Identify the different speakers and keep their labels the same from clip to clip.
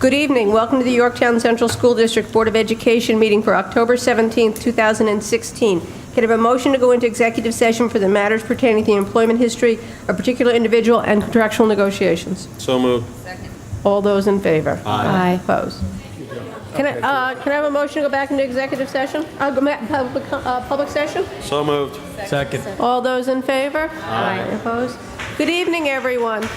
Speaker 1: Good evening. Welcome to the Yorktown Central School District Board of Education meeting for October 17th, 2016. Can I have a motion to go into executive session for the matters pertaining to the employment history of a particular individual and contractual negotiations?
Speaker 2: So moved.
Speaker 3: Second.
Speaker 1: All those in favor?
Speaker 3: Aye.
Speaker 1: Opposed? Can I have a motion to go back into executive session? Public session?
Speaker 2: So moved.
Speaker 4: Second.
Speaker 1: All those in favor? Aye. Opposed? Good evening, everyone.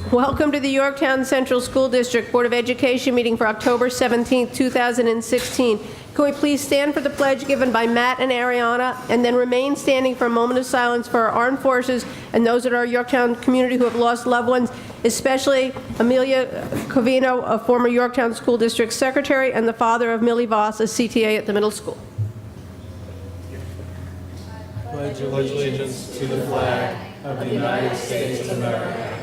Speaker 1: Welcome to the Yorktown Central School District Board of Education meeting for October 17, 2016. Can we please stand for the pledge given by Matt and Ariana, and then remain standing for a moment of silence for our armed forces and those in our Yorktown community who have lost loved ones, especially Amelia Covino, a former Yorktown School District Secretary, and the father of Millie Voss, a CTA at the middle school.
Speaker 4: Pledge allegiance to the flag of the United States of America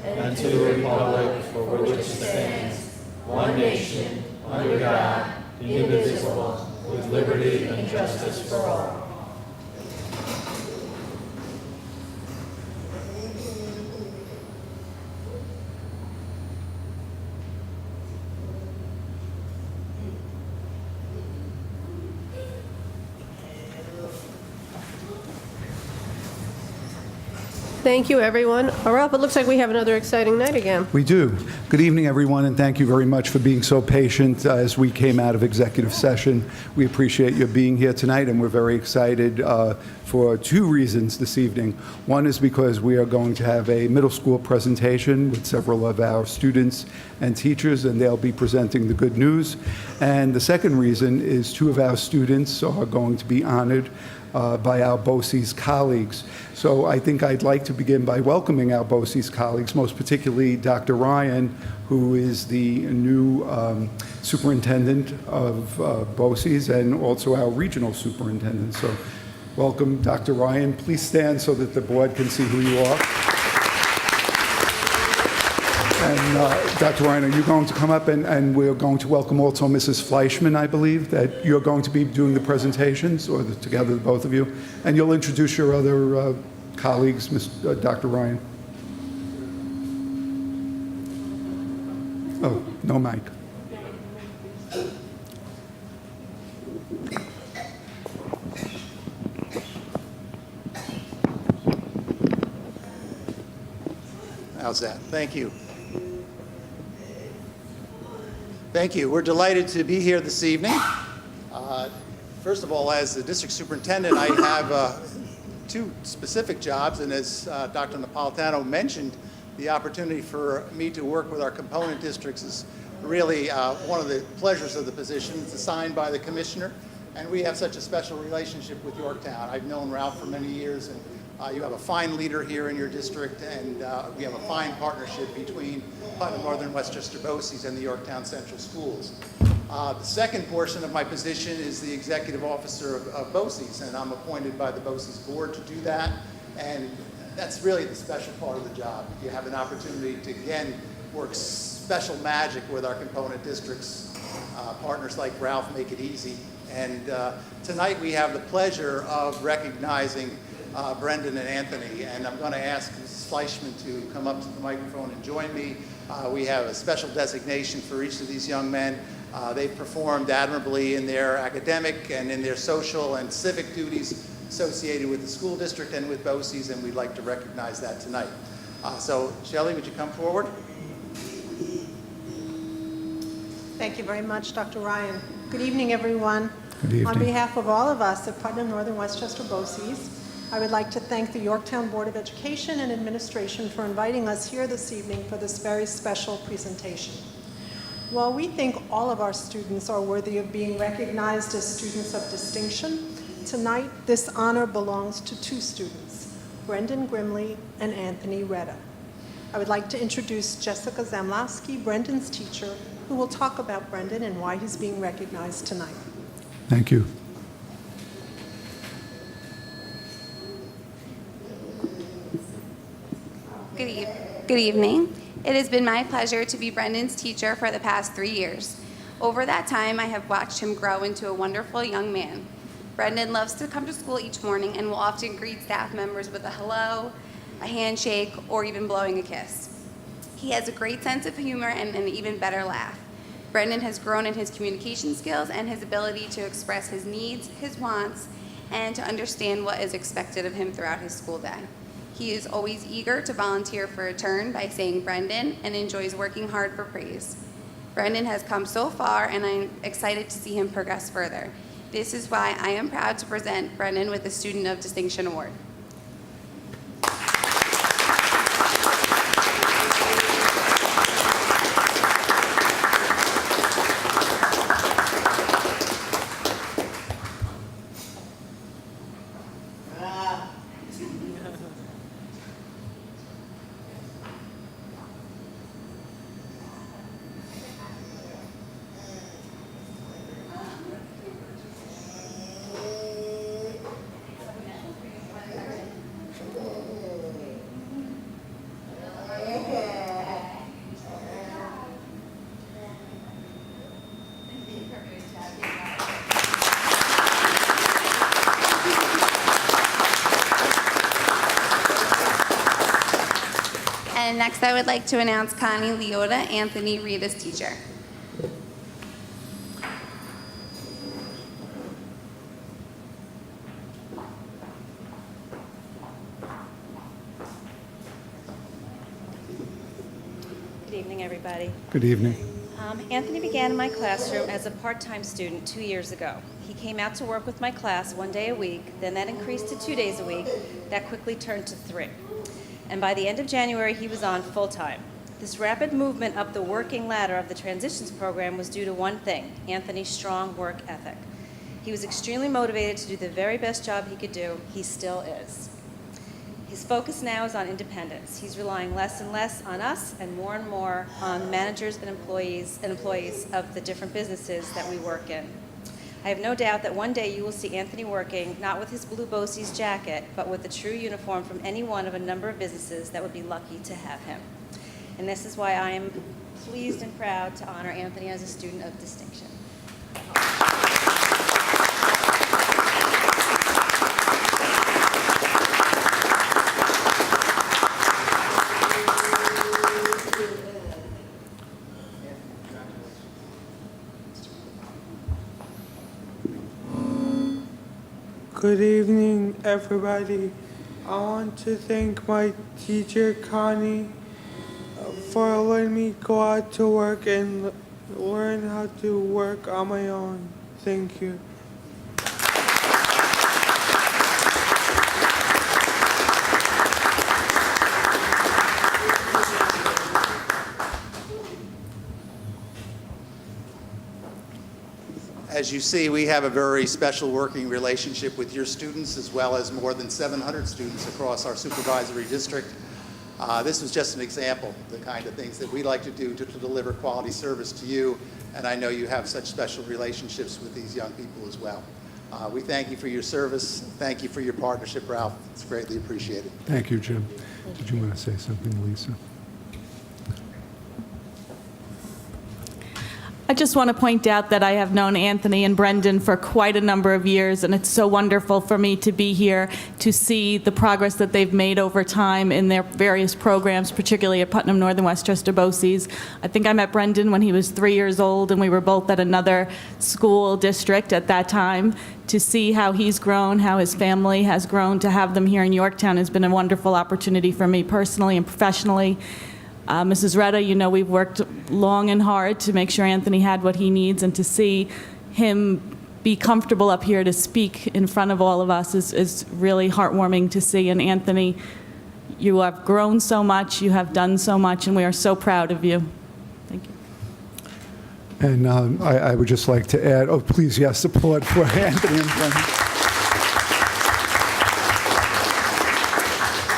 Speaker 4: and to the republic for which it stands, one nation, under God, indivisible, with liberty and justice for all.
Speaker 1: Thank you, everyone. Ralph, it looks like we have another exciting night again.
Speaker 5: We do. Good evening, everyone, and thank you very much for being so patient as we came out of executive session. We appreciate you being here tonight, and we're very excited for two reasons this evening. One is because we are going to have a middle school presentation with several of our students and teachers, and they'll be presenting the good news. And the second reason is two of our students are going to be honored by our BOCES colleagues. So I think I'd like to begin by welcoming our BOCES colleagues, most particularly Dr. Ryan, who is the new superintendent of BOCES and also our regional superintendent. So welcome, Dr. Ryan. Please stand so that the board can see who you are. And Dr. Ryan, are you going to come up and we're going to welcome also Mrs. Fleischman, I believe, that you're going to be doing the presentations, or together, the both of you, and you'll introduce your other colleagues, Dr. Ryan. Oh, no mic.
Speaker 6: How's that? Thank you. Thank you. We're delighted to be here this evening. First of all, as the district superintendent, I have two specific jobs, and as Dr. Napolitano mentioned, the opportunity for me to work with our component districts is really one of the pleasures of the position. It's assigned by the commissioner, and we have such a special relationship with Yorktown. I've known Ralph for many years, and you have a fine leader here in your district, and we have a fine partnership between Putnam Northern Westchester BOCES and the Yorktown Central Schools. The second portion of my position is the executive officer of BOCES, and I'm appointed by the BOCES board to do that, and that's really the special part of the job. You have an opportunity to, again, work special magic with our component districts. Partners like Ralph make it easy, and tonight we have the pleasure of recognizing Brendan and Anthony, and I'm going to ask Mrs. Fleischman to come up to the microphone and join me. We have a special designation for each of these young men. They've performed admirably in their academic and in their social and civic duties associated with the school district and with BOCES, and we'd like to recognize that tonight. So, Shelley, would you come forward?
Speaker 7: Thank you very much, Dr. Ryan. Good evening, everyone.
Speaker 5: Good evening.
Speaker 7: On behalf of all of us at Putnam Northern Westchester BOCES, I would like to thank the Yorktown Board of Education and Administration for inviting us here this evening for this very special presentation. While we think all of our students are worthy of being recognized as students of distinction, tonight this honor belongs to two students, Brendan Grimley and Anthony Retta. I would like to introduce Jessica Zamlowski, Brendan's teacher, who will talk about Brendan and why he's being recognized tonight.
Speaker 5: Thank you.
Speaker 3: Good evening. It has been my pleasure to be Brendan's teacher for the past 3 years. Over that time, I have watched him grow into a wonderful young man. Brendan loves to come to school each morning and will often greet staff members with a hello, a handshake, or even blowing a kiss. He has a great sense of humor and an even better laugh. Brendan has grown in his communication skills and his ability to express his needs, his wants, and to understand what is expected of him throughout his school day. He is always eager to volunteer for a turn by saying Brendan and enjoys working hard for praise. Brendan has come so far, and I'm excited to see him progress further. This is why I am proud to present Brendan with the Student of Distinction Award. And next, I would like to announce Connie Leota, Anthony Rita's teacher.
Speaker 2: Good evening, everybody.
Speaker 5: Good evening.
Speaker 2: Anthony began in my classroom as a part-time student 2 years ago. He came out to work with my class 1 day a week, then that increased to 2 days a week. That quickly turned to 3. And by the end of January, he was on full-time. This rapid movement up the working ladder of the transitions program was due to one thing: Anthony's strong work ethic. He was extremely motivated to do the very best job he could do. He still is. His focus now is on independence. He's relying less and less on us and more on managers and employees of the different businesses that we work in. I have no doubt that one day you will see Anthony working, not with his blue BOCES jacket, but with a true uniform from any one of a number of businesses that would be lucky to have him. And this is why I am pleased and proud to honor Anthony as a student of distinction.
Speaker 8: Good evening, everybody. I want to thank my teacher, Connie, for letting me go out to work and learn how to work on my own. Thank you.
Speaker 6: As you see, we have a very special working relationship with your students, as well as more than 700 students across our supervisory district. This was just an example of the kind of things that we like to do to deliver quality service to you, and I know you have such special relationships with these young people as well. We thank you for your service. Thank you for your partnership, Ralph. It's greatly appreciated.
Speaker 5: Thank you, Jim. Did you want to say something, Lisa?
Speaker 9: I just want to point out that I have known Anthony and Brendan for quite a number of years, and it's so wonderful for me to be here to see the progress that they've made over time in their various programs, particularly at Putnam Northern Westchester BOCES. I think I met Brendan when he was 3 years old, and we were both at another school district at that time. To see how he's grown, how his family has grown, to have them here in Yorktown has been a wonderful opportunity for me personally and professionally. Mrs. Retta, you know, we've worked long and hard to make sure Anthony had what he needs, and to see him be comfortable up here to speak in front of all of us is really heartwarming to see. And Anthony, you have grown so much, you have done so much, and we are so proud of you. Thank you.
Speaker 5: And I would just like to add, oh, please, yes, applaud for Anthony and Brendan.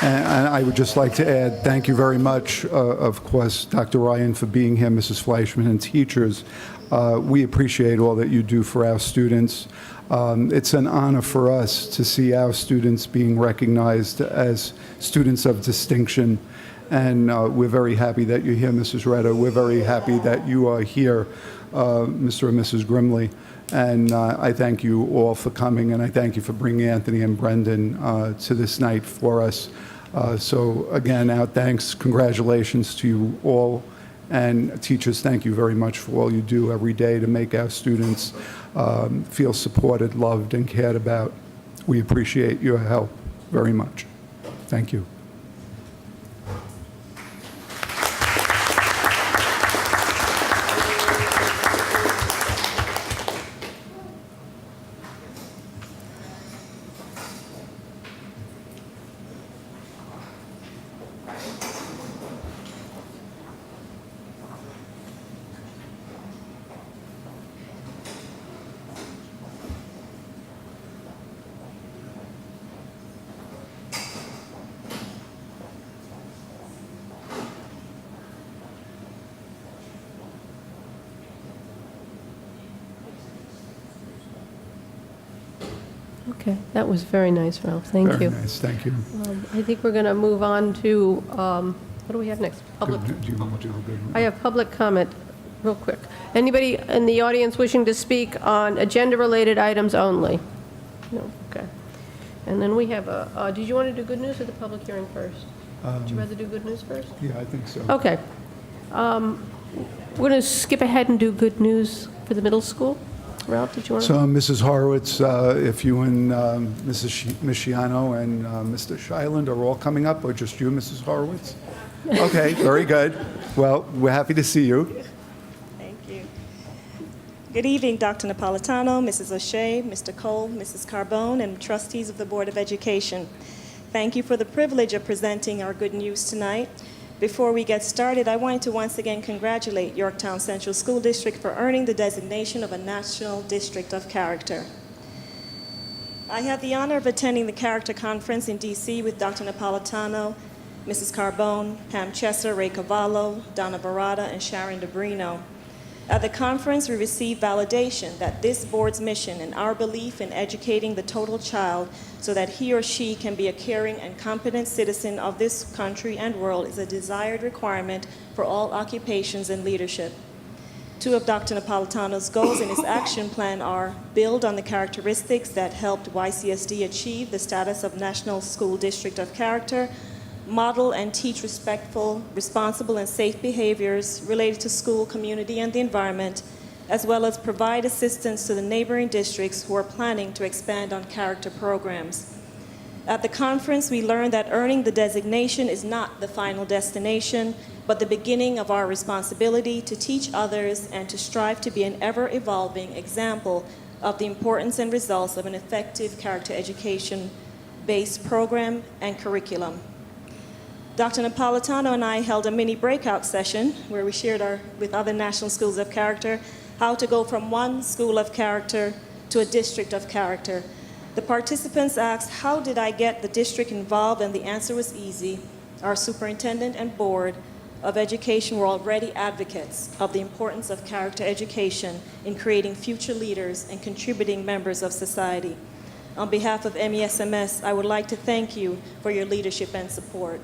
Speaker 5: And I would just like to add, thank you very much, of course, Dr. Ryan, for being here, Mrs. Fleischman, and teachers. We appreciate all that you do for our students. It's an honor for us to see our students being recognized as students of distinction. And we're very happy that you're here, Mrs. Retta. We're very happy that you are here, Mr. and Mrs. Grimley. And I thank you all for coming, and I thank you for bringing Anthony and Brendan to this night for us. So again, our thanks, congratulations to you all. And teachers, thank you very much for all you do every day to make our students feel supported, loved, and cared about. We appreciate your help very much. Thank you.
Speaker 1: Okay, that was very nice, Ralph. Thank you.
Speaker 5: Very nice, thank you.
Speaker 1: I think we're going to move on to, what do we have next? Public.
Speaker 5: Do you want to do a good one?
Speaker 1: I have public comment, real quick. Anybody in the audience wishing to speak on agenda-related items only? No, okay. And then we have did you want to do good news or the public hearing first? Would you rather do good news first?
Speaker 5: Yeah, I think so.
Speaker 1: Okay. We're going to skip ahead and do good news for the middle school. Ralph, did you want to?
Speaker 5: So, Mrs. Horowitz, if you and Mrs. Misciano and Mr. Shiland are all coming up, or just you, Mrs. Horowitz? Okay, very good. Well, we're happy to see you.
Speaker 10: Thank you. Good evening, Dr. Napolitano, Mrs. O'Shea, Mr. Cole, Mrs. Carbone, and trustees of the Board of Education. Thank you for the privilege of presenting our good news tonight. Before we get started, I wanted to once again congratulate Yorktown Central School District for earning the designation of a National District of Character. I had the honor of attending the Character Conference in D.C. with Dr. Napolitano, Mrs. Carbone, Pam Chesser, Ray Cavallo, Donna Barada, and Sharon DeBrino. At the conference, we received validation that this board's mission and our belief in educating the total child so that he or she can be a caring and competent citizen of this country and world is a desired requirement for all occupations and leadership. Two of Dr. Napolitano's goals in his action plan are build on the characteristics that helped YCSD achieve the status of National School District of Character, model and teach respectful, responsible, and safe behaviors related to school, community, and the environment, as well as provide assistance to the neighboring districts who are planning to expand on character programs. At the conference, we learned that earning the designation is not the final destination, but the beginning of our responsibility to teach others and to strive to be an ever-evolving example of the importance and results of an effective character education-based program and curriculum. Dr. Napolitano and I held a mini breakout session where we shared with other National Schools of Character how to go from one school of character to a district of character. The participants asked, how did I get the district involved? And the answer was easy. Our superintendent and board of education were already advocates of the importance of character education in creating future leaders and contributing members of society. On behalf of MESMS, I would like to thank you for your leadership and support.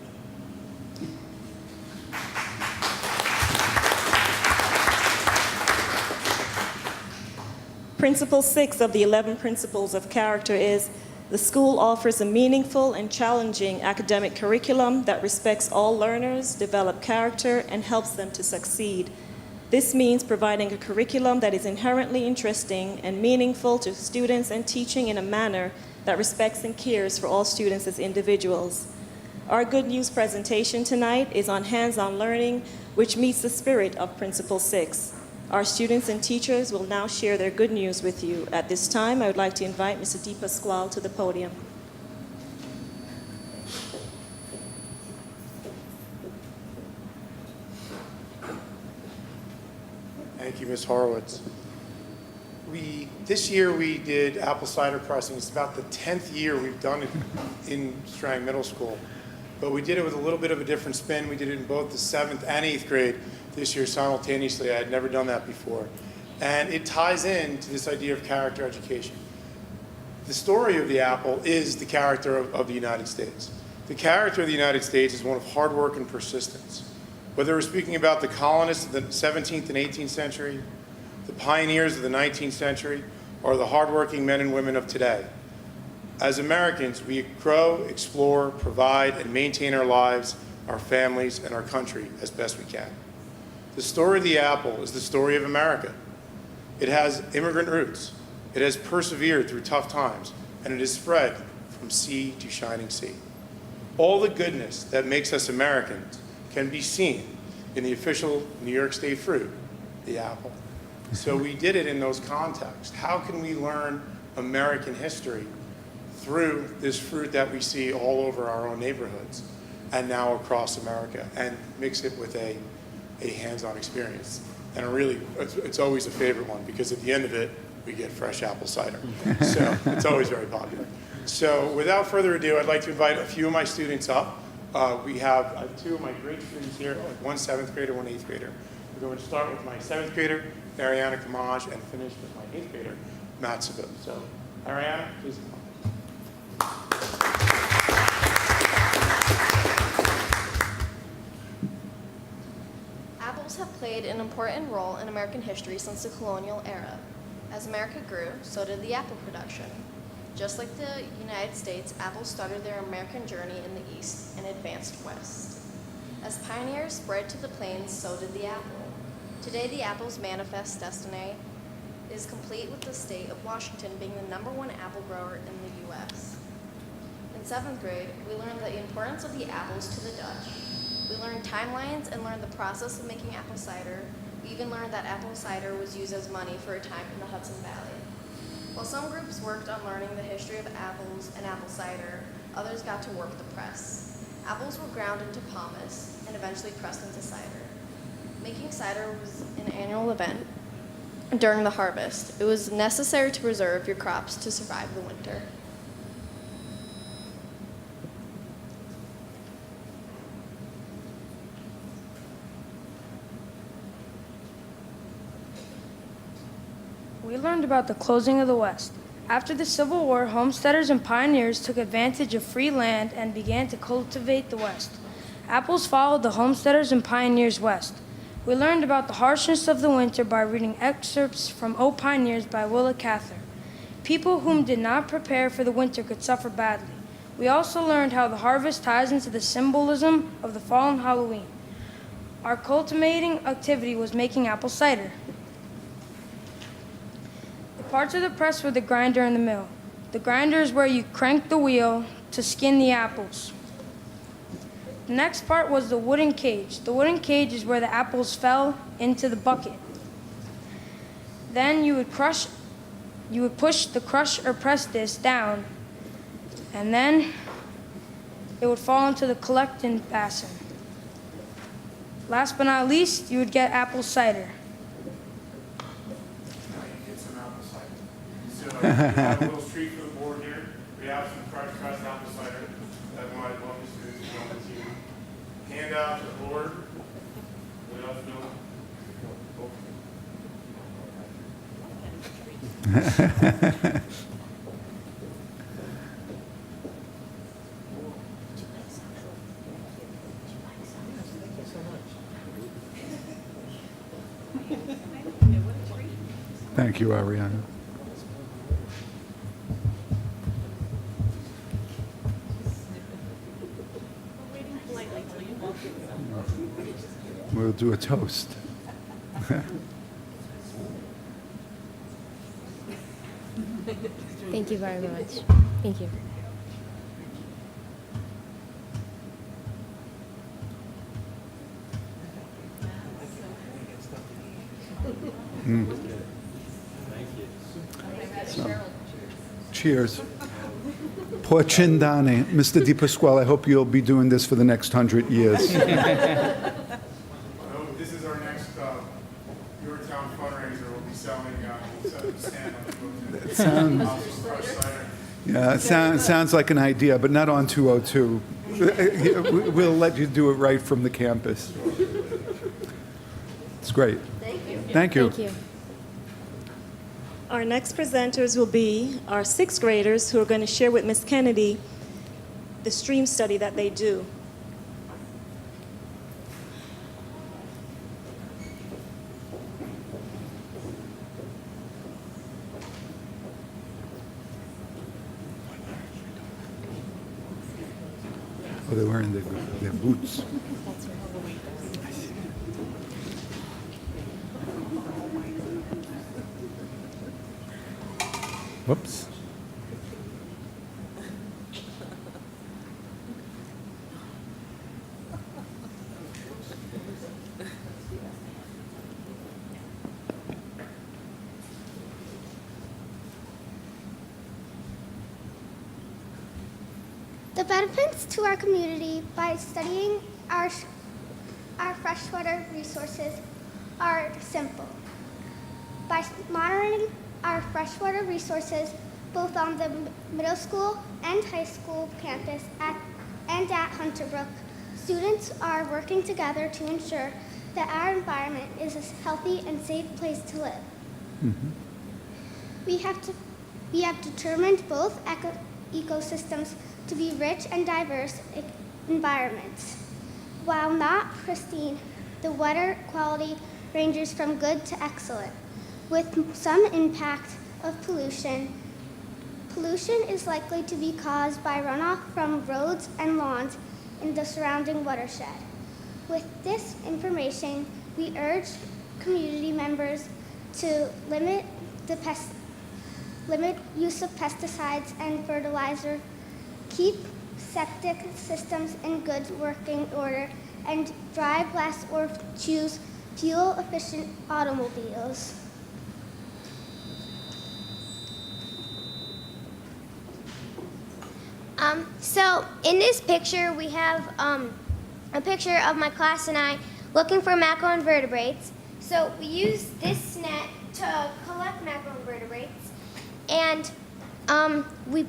Speaker 10: Principle 6 of the 11 Principles of Character is, the school offers a meaningful and challenging academic curriculum that respects all learners, develops character, and helps them to succeed. This means providing a curriculum that is inherently interesting and meaningful to students and teaching in a manner that respects and cares for all students as individuals. Our good news presentation tonight is on hands-on learning, which meets the spirit of Principle 6. Our students and teachers will now share their good news with you. At this time, I would like to invite Mr. Deepa Squall to the podium.
Speaker 11: Thank you, Ms. Horowitz. This year we did apple cider pressing. It's about the 10th year we've done it in Strang Middle School. But we did it with a little bit of a different spin. We did it in both the 7th and 8th grade this year simultaneously. I had never done that before. And it ties in to this idea of character education. The story of the apple is the character of the United States. The character of the United States is one of hard work and persistence. Whether we're speaking about the colonists of the 17th and 18th century, the pioneers of the 19th century, or the hardworking men and women of today, As Americans, we grow, explore, provide, and maintain our lives, our families, and our country as best we can. The story of the apple is the story of America. It has immigrant roots. It has persevered through tough times, and it has spread from sea to shining sea. All the goodness that makes us Americans can be seen in the official New York State fruit, the apple. So we did it in those contexts. How can we learn American history through this fruit that we see all over our own neighborhoods and now across America, and mix it with a hands-on experience? And it's always a favorite one, because at the end of it, we get fresh apple cider. So it's always very popular. So without further ado, I'd like to invite a few of my students up. I have two of my great students here, one 7th grader, one 8th grader. We're going to start with my 7th grader, Ariana Kamaj, and finish with my 8th grader, Matt Sabot. So Ariana, please come on.
Speaker 12: Apples have played an important role in American history since the colonial era. As America grew, so did the apple production. Just like the United States, apples started their American journey in the East and advanced west. As pioneers spread to the plains, so did the apple. Today, the apple's manifest destiny is complete, with the state of Washington being the #1 apple grower in the U.S. In 7th grade, we learned the importance of the apples to the Dutch. We learned timelines and learned the process of making apple cider. We even learned that apple cider was used as money for a time in the Hudson Valley. While some groups worked on learning the history of apples and apple cider, others got to work the press. Apples were ground into pomace and eventually pressed into cider. Making cider was an annual event during the harvest. It was necessary to preserve your crops to survive the winter.
Speaker 13: We learned about the closing of the West. After the Civil War, homesteaders and pioneers took advantage of free land and began to cultivate the West. Apples followed the homesteaders and pioneers west. We learned about the harshness of the winter by reading excerpts from O Pioneers by Willa Cather. People whom did not prepare for the winter could suffer badly. We also learned how the harvest ties into the symbolism of the fall and Halloween. Our cultivating activity was making apple cider. Parts of the press were the grinder and the mill. The grinder is where you crank the wheel to skin the apples. The next part was the wooden cage. The wooden cage is where the apples fell into the bucket. Then you would push the crush or press disc down, and then it would fall into the collecting basin. Last but not least, you would get apple cider.
Speaker 11: So we have a little treat for the board here. We have some fresh pressed apple cider that I love the students to come to you. Hand out to the board. Let us know.
Speaker 5: Thank you, Ariana. We'll do a toast.
Speaker 14: Thank you very much. Thank you.
Speaker 5: So, cheers. Porcindane. Mr. Di Pasquale, I hope you'll be doing this for the next 100 years.
Speaker 11: This is our next Yorktown fundraiser. We'll be selling stand on 202.
Speaker 5: Yeah, it sounds like an idea, but not on 202. We'll let you do it right from the campus. It's great.
Speaker 12: Thank you.
Speaker 5: Thank you.
Speaker 14: Thank you.
Speaker 10: Our next presenters will be our 6th graders who are going to share with Ms. Kennedy the stream study that they do.
Speaker 5: Oh, they're wearing their boots. Whoops.
Speaker 15: The benefits to our community by studying our freshwater resources are simple. By monitoring our freshwater resources both on the middle school and high school campus and at Hunter Brook, students are working together to ensure that our environment is a healthy and safe place to live.
Speaker 5: Mm-hmm.
Speaker 15: We have determined both ecosystems to be rich and diverse environments. While not pristine, the water quality ranges from good to excellent, with some impact of pollution. Pollution is likely to be caused by runoff from roads and lawns in the surrounding watershed. With this information, we urge community members to limit use of pesticides and fertilizer, keep septic systems in good working order, and drive less or choose fuel-efficient automobiles.
Speaker 16: So in this picture, we have a picture of my class and I looking for macroinvertebrates. So we use this net to collect macroinvertebrates, and we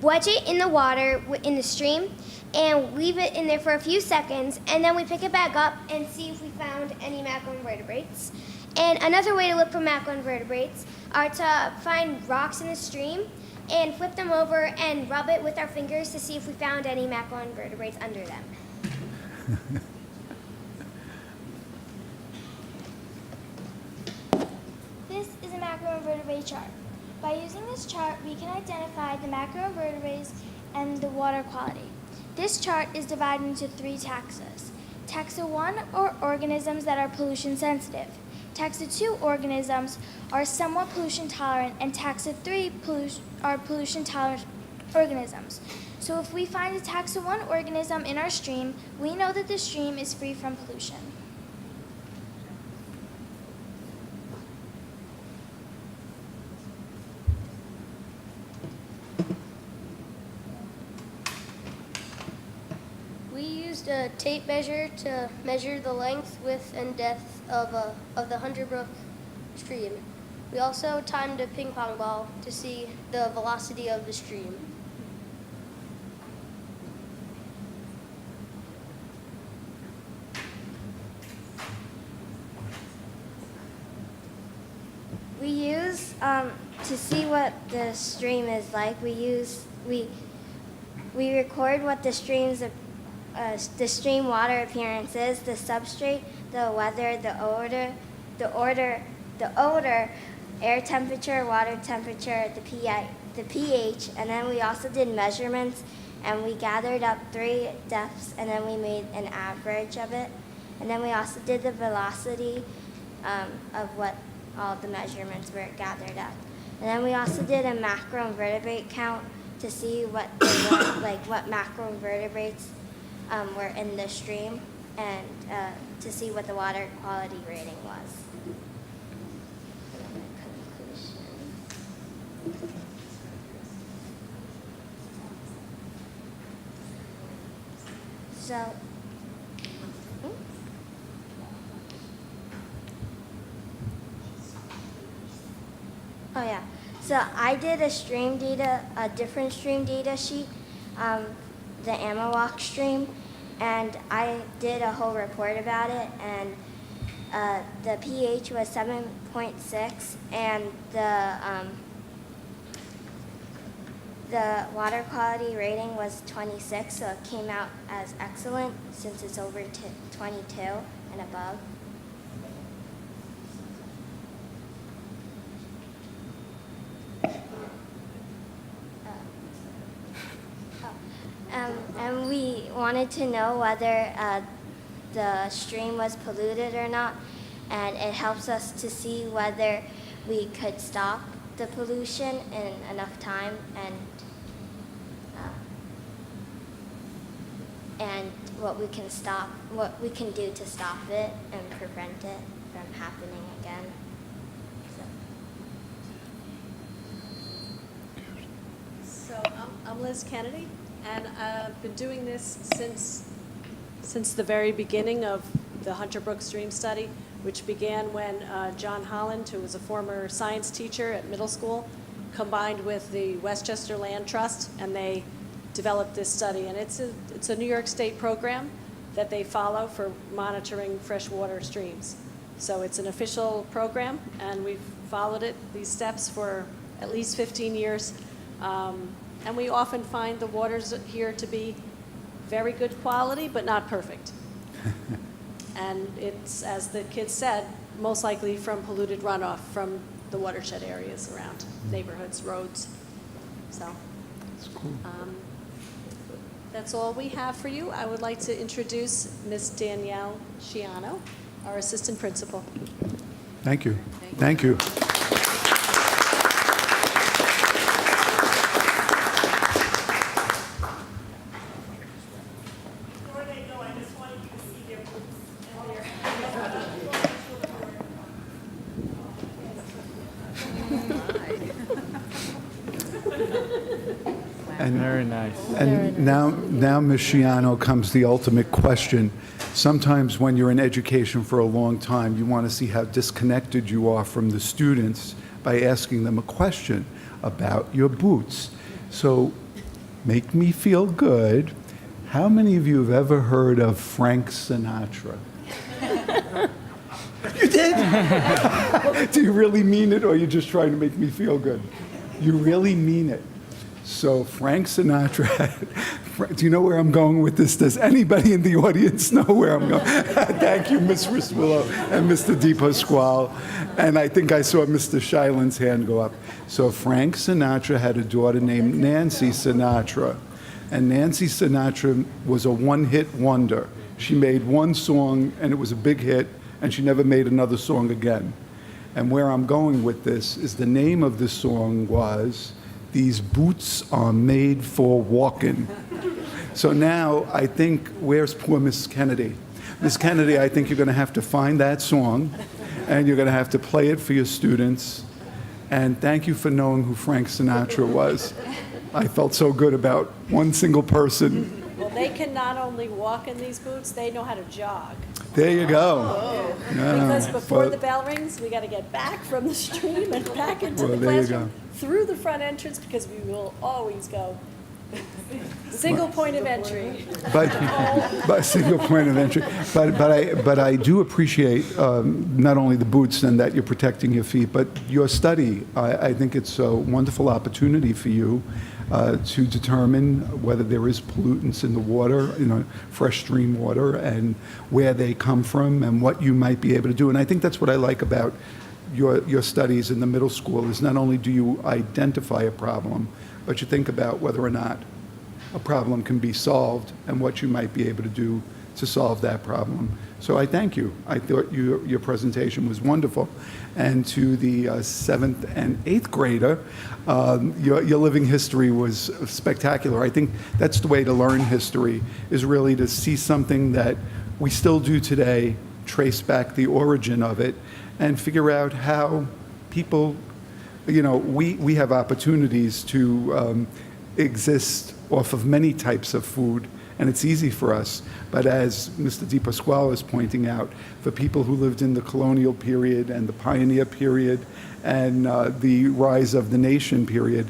Speaker 16: wedge it in the water in the stream and leave it in there for a few seconds, and then we pick it back up and see if we found any macroinvertebrates. And another way to look for macroinvertebrates are to find rocks in the stream and flip them over and rub it with our fingers to see if we found any macroinvertebrates under them.
Speaker 15: This is a macroinvertebrate chart. By using this chart, we can identify the macroinvertebrates and the water quality. This chart is divided into 3 taxas. Taxa 1 are organisms that are pollution sensitive. Taxa 2 organisms are somewhat pollution tolerant, and Taxa 3 are pollution tolerant organisms. So if we find a Taxa 1 organism in our stream, we know that the stream is free from pollution.
Speaker 16: We used a tape measure to measure the length, width, and depth of the Hunter Brook stream. We also timed a ping pong ball to see the velocity of the stream.
Speaker 15: We use, to see what the stream is like, we record what the stream water appearance is, the substrate, the weather, the odor, air temperature, water temperature, the pH, and then we also did measurements, and we gathered up 3 depths, and then we made an average of it. And then we also did the velocity of what all the measurements were gathered up. And then we also did a macroinvertebrate count to see what what macroinvertebrates were in the stream, and to see what the water quality rating was. So, oh yeah. So I did a different stream data sheet, the Amawalk stream, and I did a whole report about it, and the pH was 7.6, and the water quality rating was 26, so it came out as excellent since it's over 22 and above. And wanted to know whether the stream was polluted or not, and it helps us to see whether we could stop the pollution in enough time and what we can do to stop it and prevent it from happening again.
Speaker 17: So I'm Liz Kennedy, and I've been doing this since the very beginning of the Hunter Brook Stream Study, which began when John Holland, who was a former science teacher at middle school, combined with the Westchester Land Trust, and they developed this study. And it's a New York State program that they follow for monitoring freshwater streams. So it's an official program, and we've followed these steps for at least 15 years. And we often find the waters here to be very good quality, but not perfect. And it's, as the kids said, most likely from polluted runoff from the watershed areas around neighborhoods, roads. So that's all we have for you. I would like to introduce Ms. Danielle Sciano, our assistant principal.
Speaker 5: Thank you. Thank you.
Speaker 4: Very nice.
Speaker 5: And now, Ms. Sciano, comes the ultimate question. Sometimes when you're in education for a long time, you want to see how disconnected you are from the students by asking them a question about your boots. So, make me feel good. How many of you have ever heard of Frank Sinatra? You did? Do you really mean it, or are you just trying to make me feel good? You really mean it. So Frank Sinatra, do you know where I'm going with this? Does anybody in the audience know where I'm going? Thank you, Ms. Riswillow and Mr. DePasquale. And I think I saw Mr. Shilen's hand go up. So Frank Sinatra had a daughter named Nancy Sinatra. And Nancy Sinatra was a one-hit wonder. She made one song, and it was a big hit, and she never made another song again. And where I'm going with this is the name of the song was "These Boots Are Made for Walking." So now I think, where's poor Miss Kennedy? Miss Kennedy, I think you're going to have to find that song, and you're going to have to play it for your students. And thank you for knowing who Frank Sinatra was. I felt so good about one single person.
Speaker 17: Well, they can not only walk in these boots, they know how to jog.
Speaker 5: There you go.
Speaker 17: Oh.
Speaker 5: Yeah,
Speaker 17: Because before the bell rings, we got to get back from the stream and back into the
Speaker 5: there you
Speaker 17: classroom through the front entrance, because we will always go single point of entry.
Speaker 5: But single point of entry. But I do appreciate not only the boots and that you're protecting your feet, but your study. I think it's a wonderful opportunity for you to determine whether there is pollutants in the water, fresh stream water, and where they come from and what you might be able to do. And I think that's what I like about your studies in the middle school, is not only do you identify a problem, but you think about whether or not a problem can be solved and what you might be able to do to solve that problem. So I thank you. I thought your presentation was wonderful. And to the 7th and 8th grader, your living history was spectacular. I think that's the way to learn history, is really to see something that we still do today, trace back the origin of it, and figure out how people, we have opportunities to exist off of many types of food, and it's easy for us. But as Mr. DePasquale is pointing out, for people who lived in the colonial period and the pioneer period and the rise of the nation period,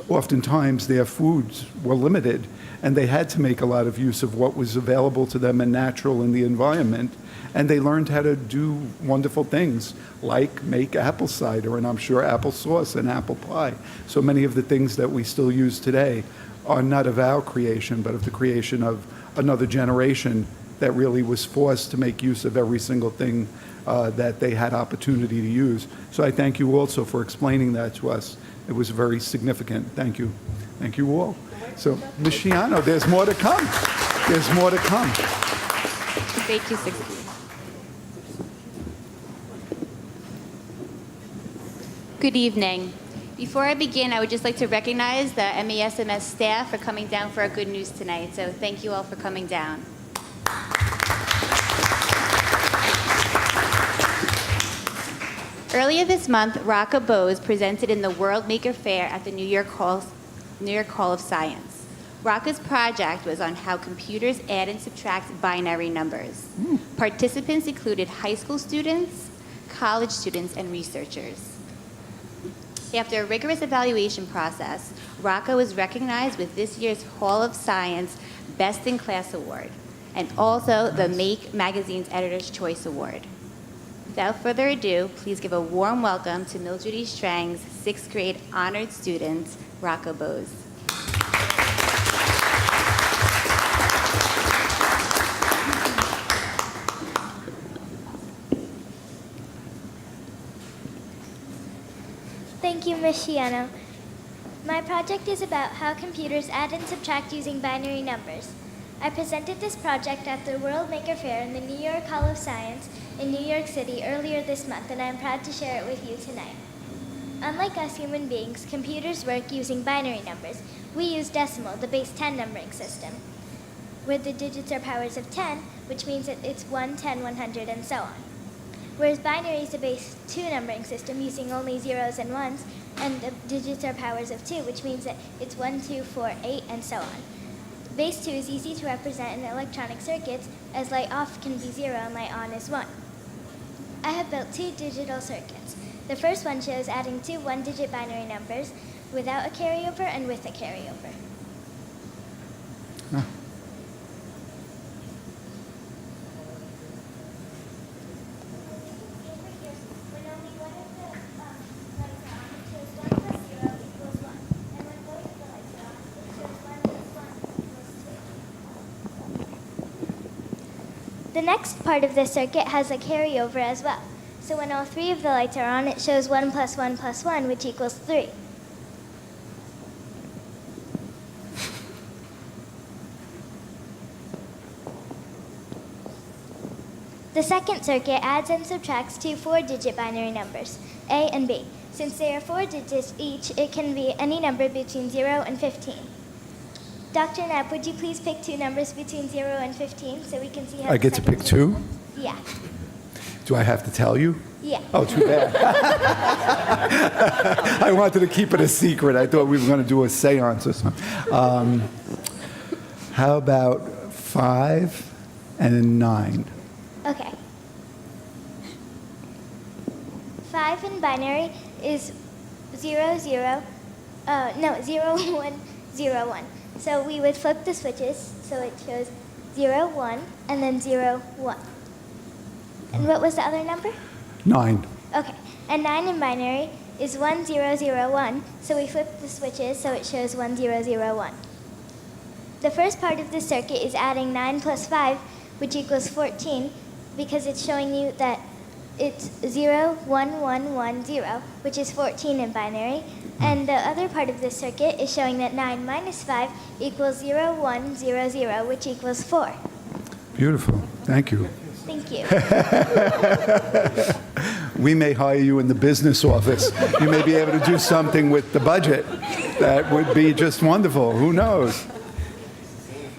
Speaker 5: oftentimes their foods were limited, and they had to make a lot of use of what was available to them and natural in the environment. And they learned how to do wonderful things, like make apple cider, and I'm sure applesauce and apple pie. So many of the things that we still use today are not of our creation, but of the creation of another generation that really was forced to make use of every single thing that they had opportunity to use. So I thank you also for explaining that to us. It was very significant. Thank you. Thank you all. So, Ms. Sciano, there's more to come. There's more to come.
Speaker 3: Grade 260. Good evening. Before I begin, I would just like to recognize the MESMS staff for coming down for our good news tonight. So thank you all for coming down. Earlier this month, Rocca Bose presented in the World Maker Fair at the New York Hall of Science. Rocca's project was on how computers add and subtract binary numbers. Participants included high school students, college students, and researchers. After a rigorous evaluation process, Rocca was recognized with this year's Hall of Science Best in Class Award, and also the Make Magazine's Editor's Choice Award. Without further ado, please give a warm welcome to Mildred E. Strang's 6th grade honored student, Rocca Bose.
Speaker 16: Thank you, Ms. Shiano. My project is about how computers add and subtract using binary numbers. I presented this project at the World Maker Fair in the New York Hall of Science in New York City earlier this month, and I'm proud to share it with you tonight. Unlike us human beings, computers work using binary numbers. We use decimal, the base 10 numbering system, where the digits are powers of 10, which means that it's 1, 10, 100, and so on. Whereas binary is a base 2 numbering system using only zeros and ones, and the digits are powers of 2, which means that it's 1, 2, 4, 8, and so on. Base 2 is easy to represent in electronic circuits, as light off can be 0 and light on is 1. I have built 2 digital circuits. The first one shows adding 2 one-digit binary numbers without a carryover and with a carryover.
Speaker 5: Huh.
Speaker 16: The next part of this circuit has a carryover as well. So when all 3 of the lights are on, it shows 1 plus 1 plus 1, which equals 3. The second circuit adds and subtracts 2 4-digit binary numbers, A and B. Since they are 4 digits each, it can be any number between 0 and 15. Dr. Knapp, would you please pick 2 numbers between 0 and 15 so we can see how
Speaker 5: I get to pick 2?
Speaker 16: Yeah.
Speaker 5: Do I have to tell you?
Speaker 16: Yeah.
Speaker 5: Oh, too bad. I wanted to keep it a secret. I thought we were going to do a seance or something. How about 5 and 9?
Speaker 16: Okay. 5 in binary is 0, 0, 0, 1, 0, 1. So we would flip the switches, so it shows 0, 1, and then 0, 1. And what was the other number?
Speaker 5: 9.
Speaker 16: Okay. And 9 in binary is 1, 0, 0, 1. So we flip the switches, so it shows 1, 0, 0, 1. The first part of this circuit is adding 9 plus 5, which equals 14, because it's showing you that it's 0, 1, 1, 1, 0, which is 14 in binary. And the other part of this circuit is showing that 9 minus 5 equals 0, 1, 0, 0, which equals 4.
Speaker 5: Beautiful. Thank you.
Speaker 16: Thank you.
Speaker 5: We may hire you in the business office. You may be able to do something with the budget. That would be just wonderful. Who knows?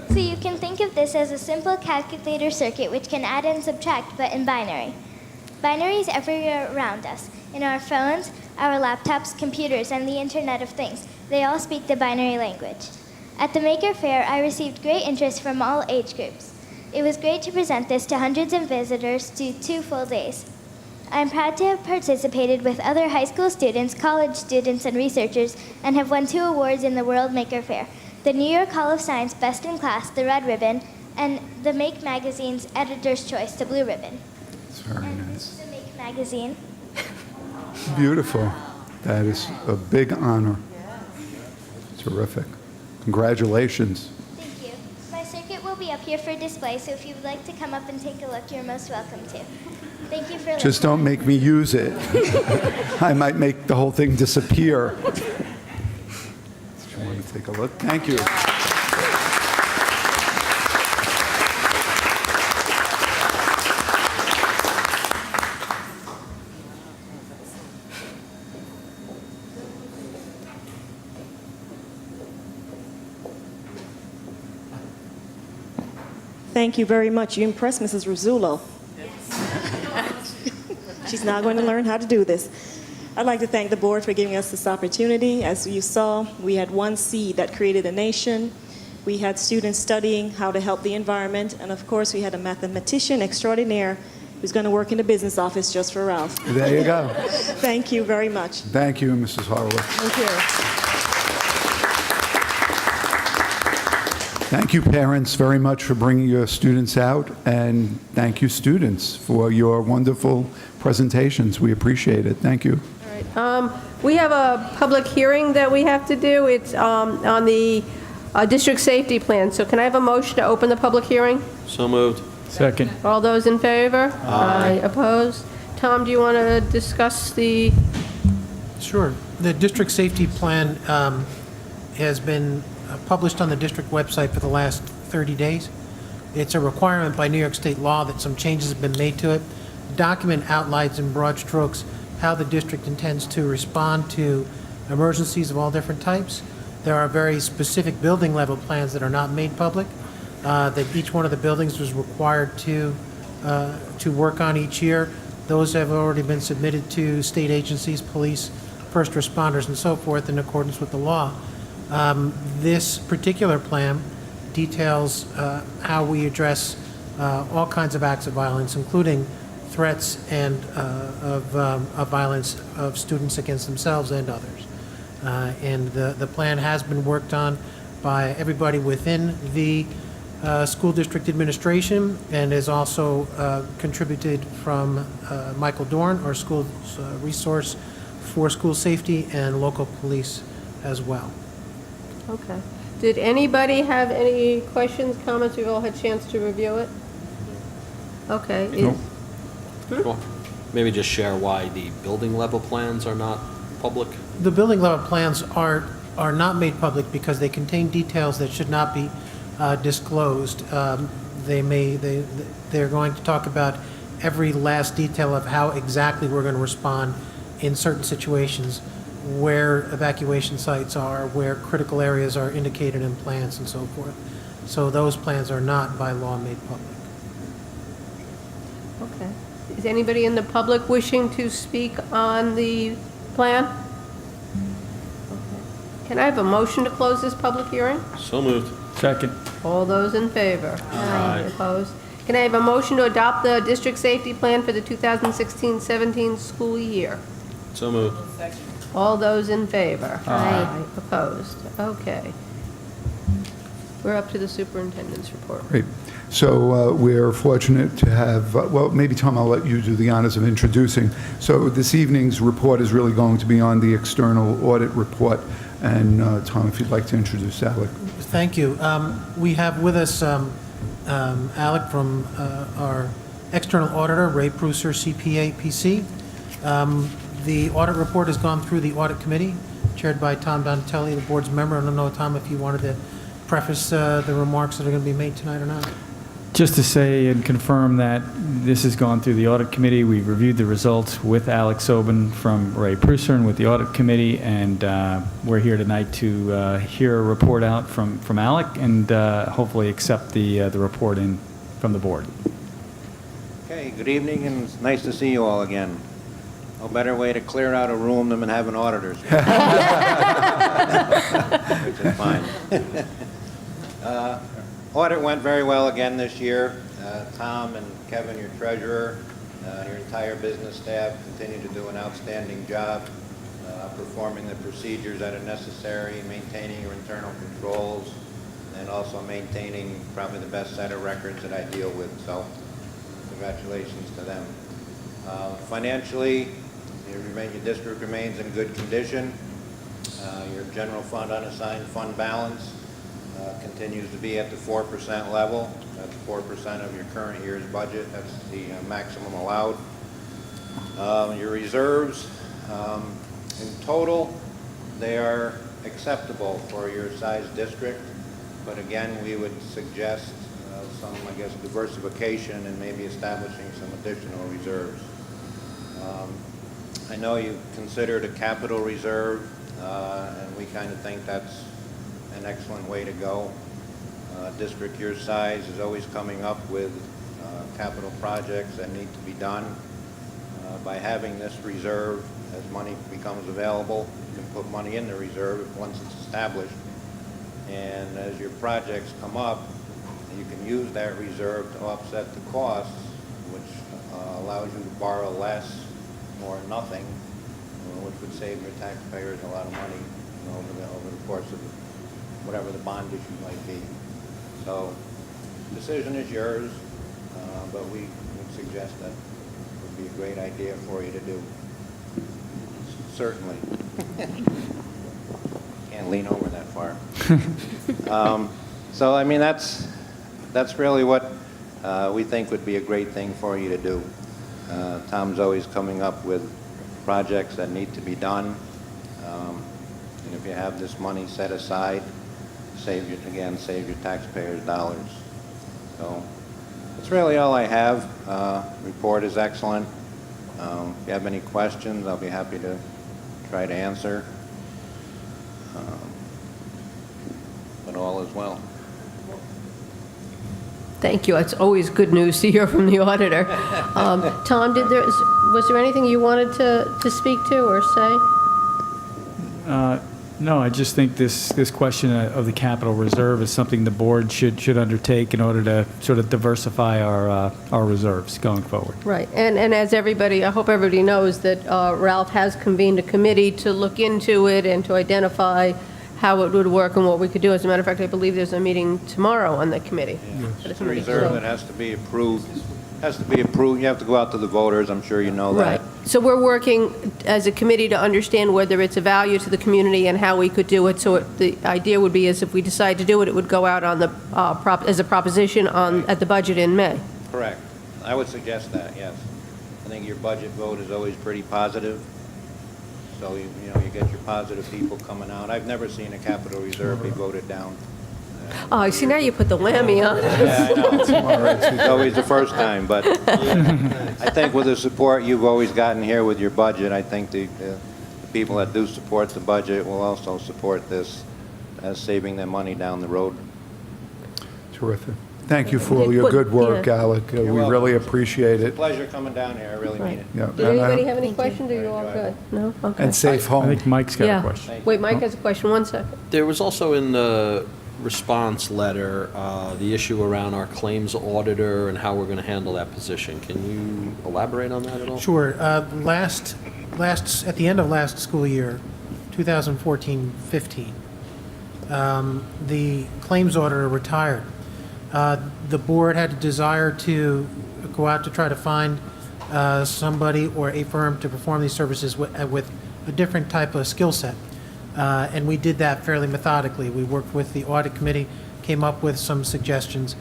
Speaker 16: So you can think of this as a simple calculator circuit which can add and subtract, but in binary. Binary is everywhere around us. In our phones, our laptops, computers, and the Internet of Things. They all speak the binary language. At the Maker Faire, I received great interest from all age groups. It was great to present this to hundreds of visitors to 2 full days. I'm proud to have participated with other high school students, college students, and researchers, and have won 2 awards in the World Maker Faire: the New York Hall of Science Best in Class, the Red Ribbon, and the Make Magazine's Editor's Choice, the Blue Ribbon.
Speaker 5: It's very
Speaker 16: And
Speaker 5: nice.
Speaker 16: this is the Make Magazine.
Speaker 5: Beautiful. That is a big honor. Terrific. Congratulations.
Speaker 16: Thank you. My circuit will be up here for display, so if you would like to come up and take a look, you're most welcome to. Thank you for listening.
Speaker 5: Just don't make me use it. I might make the whole thing disappear. Do you want to take a look? Thank you.
Speaker 10: Thank you very much. You impressed Mrs. Rizzullo. She's now going to learn how to do this. I'd like to thank the board for giving us this opportunity. As you saw, we had one seed that created a nation. We had students studying how to help the environment. And of course, we had a mathematician extraordinaire who's going to work in the business office just for Ralph.
Speaker 5: There you go.
Speaker 10: Thank you very much.
Speaker 5: Thank you, Mrs. Horowitz.
Speaker 10: Thank you.
Speaker 5: Thank you, parents, very much for bringing your students out, and thank you, students, for your wonderful presentations. We appreciate it. Thank you.
Speaker 1: All right. We have a public hearing that we have to do. It's on the district safety plan. So can I have a motion to open the public hearing?
Speaker 4: So moved.
Speaker 18: Second.
Speaker 1: All those in favor?
Speaker 4: Aye.
Speaker 1: Opposed? Tom, do you want to discuss the...
Speaker 19: Sure. The district safety plan has been published on the district website for the last 30 days. It's a requirement by New York State law that some changes have been made to it. The document outlines in broad strokes how the district intends to respond to emergencies of all different types. There are very specific building level plans that are not made public, that each one of the buildings was required to work on each year. Those have already been submitted to state agencies, police, first responders, and so forth in accordance with the law. This particular plan details how we address all kinds of acts of violence, including threats and of violence of students against themselves and others. And the plan has been worked on by everybody within the school district administration, and is also contributed from Michael Dorn, our school resource for school safety, and local police as well.
Speaker 1: Okay. Did anybody have any questions, comments? We've all had a chance to review it? Okay.
Speaker 4: Cool. Maybe just share why the building level plans are not public.
Speaker 19: The building level plans are not made public because they contain details that should not be disclosed. They're going to talk about every last detail of how exactly we're going to respond in certain situations, where evacuation sites are, where critical areas are indicated in plans, and so forth. So those plans are not by law made public.
Speaker 1: Okay. Is anybody in the public wishing to speak on the plan? Okay. Can I have a motion to close this public hearing?
Speaker 4: So moved.
Speaker 18: Second.
Speaker 1: All those in favor?
Speaker 4: Aye.
Speaker 1: Opposed? Can I have a motion to adopt the district safety plan for the 2016-17 school year?
Speaker 4: So moved.
Speaker 1: All those in favor?
Speaker 4: Aye.
Speaker 1: Opposed? Okay. We're up to the superintendent's report.
Speaker 5: Great. So we're fortunate to have, well, maybe Tom, I'll let you do the honors of introducing. So this evening's report is really going to be on the external audit report. And Tom, if you'd like to introduce Alec.
Speaker 19: Thank you. We have with us Alec from our external auditor, Ray Prusser, CPA, PC. The audit report has gone through the audit committee, chaired by Tom Donatelli, the board's member. I don't know, Tom, if you wanted to preface the remarks that are going to be made tonight or not.
Speaker 18: Just to say and confirm that this has gone through the audit committee. We've reviewed the results with Alex Sobin from Ray Prusser and with the audit committee, and we're here tonight to hear a report out from Alec and hopefully accept the report in from the board.
Speaker 20: Okay, good evening, and it's nice to see you all again. No better way to clear out a room than having auditors. Which is fine. Audit went very well again this year. Tom and Kevin, your treasurer, your entire business staff continue to do an outstanding job performing the procedures that are necessary, maintaining your internal controls, and also maintaining probably the best set of records that I deal with. So congratulations to them. Financially, your district remains in good condition. Your general fund unassigned fund balance continues to be at the 4% level. That's 4% of your current year's budget. That's the maximum allowed. Your reserves, in total, they are acceptable for your size district. But again, we would suggest some, I guess, diversification and maybe establishing some additional reserves. I know you considered a capital reserve, and we kind of think that's an excellent way to go. A district your size is always coming up with capital projects that need to be done. By having this reserve, as money becomes available, you can put money in the reserve once it's established. And as your projects come up, you can use that reserve to offset the costs, which allows you to borrow less or nothing, which would save your taxpayers a lot of money over the course of whatever the bond issue might be. So the decision is yours, but we would suggest that it would be a great idea for you to do. Certainly. Can't lean over that far. So, I mean, that's really what we think would be a great thing for you to do. Tom's always coming up with projects that need to be done. And if you have this money set aside, save your taxpayers' dollars. So that's really all I have. Report is excellent. If you have any questions, I'll be happy to try to answer. But all is well.
Speaker 1: Thank you. It's always good news to hear from the auditor. Tom, was there anything you wanted to speak to or say?
Speaker 18: No, I just think this question of the capital reserve is something the board should undertake in order to sort of diversify our reserves going forward.
Speaker 1: Right. And as everybody, I hope everybody knows that Ralph has convened a committee to look into it and to identify how it would work and what we could do. As a matter of fact, I believe there's a meeting tomorrow on the committee.
Speaker 20: It's a reserve that has to be approved. You have to go out to the voters. I'm sure you know that.
Speaker 1: Right. So we're working as a committee to understand whether it's a value to the community and how we could do it. So the idea would be is if we decide to do it, it would go out on the as a proposition at the budget in May.
Speaker 20: Correct. I would suggest that, yes. I think your budget vote is always pretty positive. So, you get your positive people coming out. I've never seen a capital reserve be voted down.
Speaker 1: Oh, see, now you put the whammy on.
Speaker 20: Yeah, I know. It's always the first time, but I think with the support you've always gotten here with your budget, I think the people that do support the budget will also support this as saving them money down the road.
Speaker 5: Terrific. Thank you for all your good work, Alec. We really appreciate
Speaker 20: It's a
Speaker 5: it.
Speaker 20: pleasure coming down here. I really mean it.
Speaker 5: Yeah.
Speaker 1: Did anybody have any questions, or are you all good? No? Okay.
Speaker 5: And safe home.
Speaker 18: I think Mike's got
Speaker 1: Yeah.
Speaker 18: a question.
Speaker 1: Wait, Mike has a question. 1 second.
Speaker 21: There was also in the response letter the issue around our claims auditor and how we're going to handle that position. Can you elaborate on that at all?
Speaker 19: Sure. At the end of last school year, 2014-15, the claims auditor retired. The board had a desire to go out to try to find somebody or a firm to perform these services with a different type of skill set. And we did that fairly methodically. We worked with the audit committee, came up with some suggestions.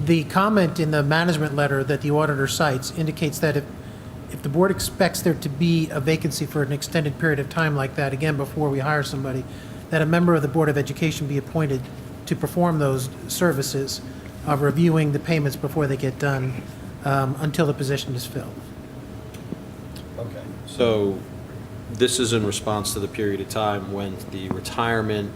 Speaker 19: The comment in the management letter that the auditor cites indicates that if the board expects there to be a vacancy for an extended period of time like that, again, before we hire somebody, that a member of the Board of Education be appointed to perform those services of reviewing the payments before they get done until the position is filled.
Speaker 21: Okay. So this is in response to the period of time when the retirement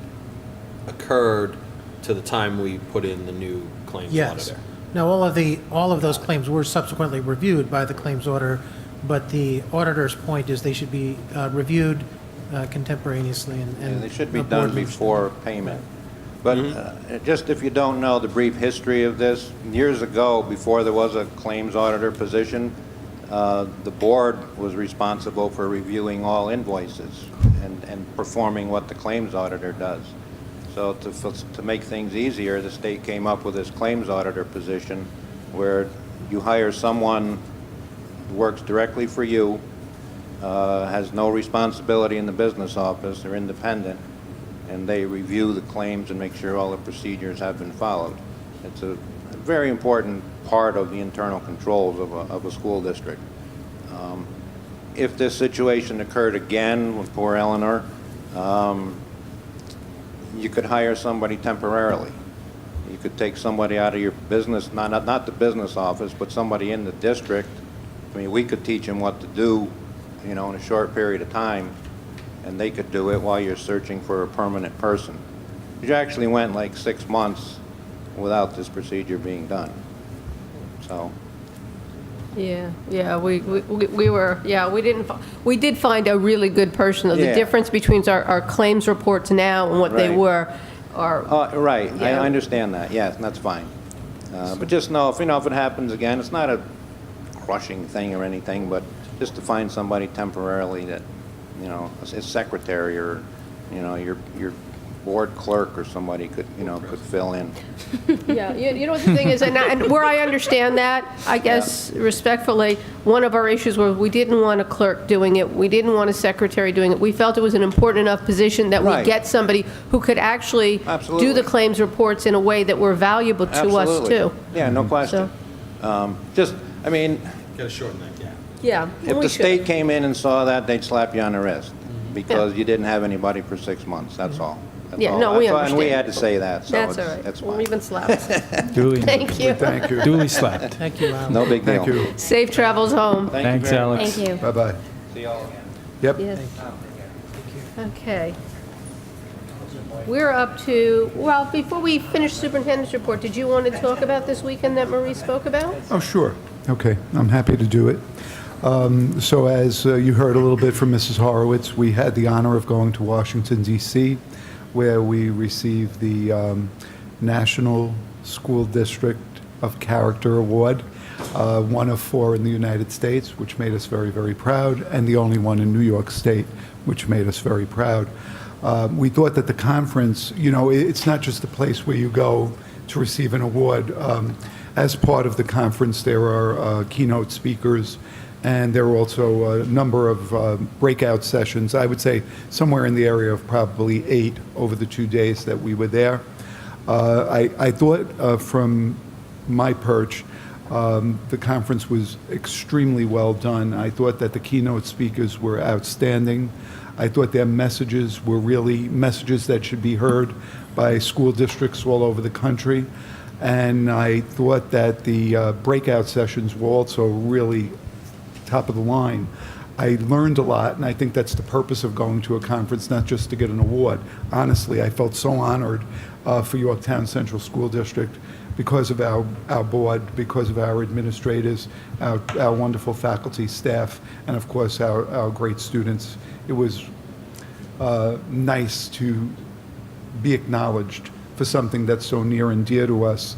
Speaker 21: occurred to the time we put in the new claims
Speaker 19: Yes.
Speaker 21: auditor.
Speaker 19: Now, all of those claims were subsequently reviewed by the claims auditor, but the auditor's point is they should be reviewed contemporaneously and
Speaker 20: They should be
Speaker 19: the board
Speaker 20: done
Speaker 19: moves-
Speaker 20: before payment. But just if you don't know the brief history of this, years ago, before there was a claims auditor position, the board was responsible for reviewing all invoices and performing what the claims auditor does. So to make things easier, the state came up with this claims auditor position where you hire someone who works directly for you, has no responsibility in the business office, they're independent, and they review the claims and make sure all the procedures have been followed. It's a very important part of the internal controls of a school district. If this situation occurred again with poor Eleanor, you could hire somebody temporarily. You could take somebody out of your business, not the business office, but somebody in the district. I mean, we could teach them what to do, in a short period of time, and they could do it while you're searching for a permanent person. You actually went like 6 months without this procedure being done. So,
Speaker 1: Yeah, we were, yeah, we did find a really good person. The
Speaker 20: Yeah.
Speaker 1: difference between our claims reports now and what they
Speaker 20: Right.
Speaker 1: were are,
Speaker 20: right, I
Speaker 1: Yeah.
Speaker 20: understand that, yes, that's fine. But just know, if it happens again, it's not a crushing thing or anything, but just to find somebody temporarily that, a secretary or, your board clerk or somebody could fill in.
Speaker 1: yeah, you know what the thing is, and where I understand that, I guess respectfully, one of our issues was we didn't want a clerk doing it, we didn't want a secretary doing it. We felt it was an important enough position that we
Speaker 20: Right.
Speaker 1: get somebody who could actually do the claims reports in a way that were valuable to us,
Speaker 20: Absolutely.
Speaker 1: too.
Speaker 20: Yeah, no question. Just, I mean,
Speaker 21: Gotta shorten that gap.
Speaker 1: Yeah.
Speaker 20: if
Speaker 1: we
Speaker 20: the
Speaker 1: should.
Speaker 20: state came in and saw that, they'd slap you on the wrist because you didn't have anybody for 6 months, that's all. That's
Speaker 1: Yeah,
Speaker 20: all.
Speaker 1: no, we
Speaker 20: That's all. And we
Speaker 1: understand.
Speaker 20: had to say that, so
Speaker 1: That's all
Speaker 20: it's
Speaker 1: right.
Speaker 20: it's
Speaker 1: We'll
Speaker 20: fine.
Speaker 1: even slap.
Speaker 18: Duly
Speaker 1: Thank you.
Speaker 5: Thank you.
Speaker 18: Duly slapped.
Speaker 19: Thank you, Alan.
Speaker 20: No big deal.
Speaker 5: Thank you.
Speaker 1: Safe travels home.
Speaker 20: Thank you
Speaker 18: Thanks,
Speaker 20: very
Speaker 18: Alex.
Speaker 20: much.
Speaker 14: Thank you.
Speaker 5: Bye-bye.
Speaker 20: See y'all again.
Speaker 5: Yep.
Speaker 1: Yes. Okay. We're up to, well, before we finish superintendent's report, did you want to talk about this weekend that Marie spoke about?
Speaker 5: Oh, sure. Okay, I'm happy to do it. So as you heard a little bit from Mrs. Horowitz, we had the honor of going to Washington, D.C., where we received the National School District of Character Award, one of 4 in the United States, which made us very, very proud, and the only one in New York State, which made us very proud. We thought that the conference, it's not just a place where you go to receive an award. As part of the conference, there are keynote speakers, and there are also a number of breakout sessions. I would say somewhere in the area of probably 8 over the 2 days that we were there. I thought from my perch, the conference was extremely well done. I thought that the keynote speakers were outstanding. I thought their messages were really messages that should be heard by school districts all over the country. And I thought that the breakout sessions were also really top of the line. I learned a lot, and I think that's the purpose of going to a conference, not just to get an award. Honestly, I felt so honored for Yorktown Central School District because of our board, because of our administrators, our wonderful faculty, staff, and of course our great students. It was nice to be acknowledged for something that's so near and dear to us,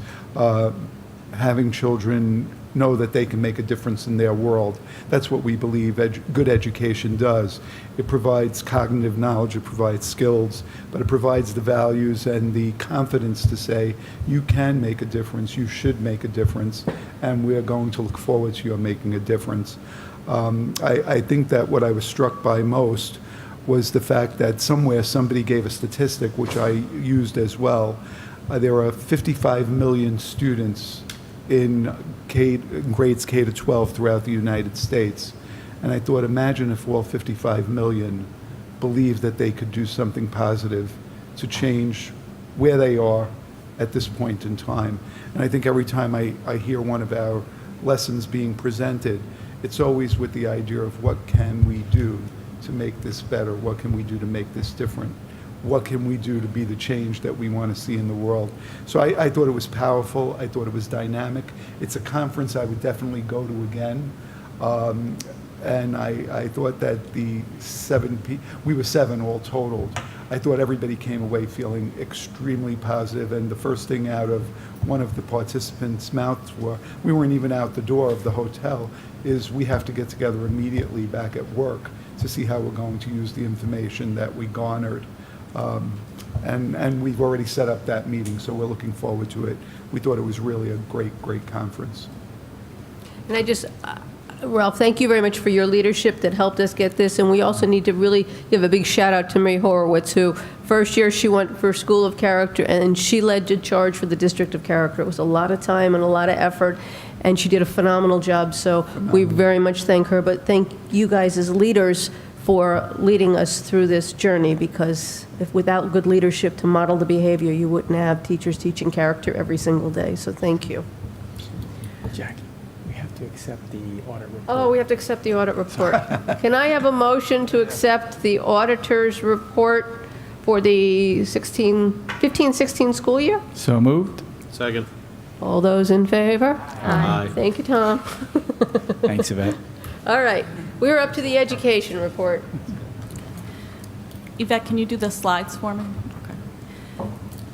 Speaker 5: having children know that they can make a difference in their world. That's what we believe good education does. It provides cognitive knowledge, it provides skills, but it provides the values and the confidence to say, you can make a difference, you should make a difference, and we're going to look forward to your making a difference. I think that what I was struck by most was the fact that somewhere somebody gave a statistic, which I used as well. There are 55 million students in grades K to 12 throughout the United States. And I thought, imagine if all 55 million believed that they could do something positive to change where they are at this point in time. And I think every time I hear one of our lessons being presented, it's always with the idea of what can we do to make this better? What can we do to make this different? What can we do to be the change that we want to see in the world? So I thought it was powerful. I thought it was dynamic. It's a conference I would definitely go to again. And I thought that we were 7 all totaled. I thought everybody came away feeling extremely positive, and the first thing out of one of the participants' mouths we weren't even out the door of the hotel, is we have to get together immediately back at work to see how we're going to use the information that we garnered. And we've already set up that meeting, so we're looking forward to it. We thought it was really a great, great conference.
Speaker 1: And Ralph, thank you very much for your leadership that helped us get this, and we also need to really give a big shout out to Marie Horowitz, who first year she went for School of Character, and she led the charge for the District of Character. It was a lot of time and a lot of effort, and she did a phenomenal job, so we very much thank her, but thank you guys as leaders for leading us through this journey, because if without good leadership to model the behavior, you wouldn't have teachers teaching character every single day, so thank you.
Speaker 7: Jackie, we have to accept the audit report.
Speaker 1: Oh, we have to accept the audit report. Can I have a motion to accept the auditor's report for the 15-16 school year?
Speaker 18: So moved.
Speaker 21: Second.
Speaker 1: All those in favor?
Speaker 21: Aye.
Speaker 1: Thank you, Tom.
Speaker 18: Thanks, Yvette.
Speaker 1: All right, we're up to the education report.
Speaker 9: Yvette, can you do the slides for me? Okay.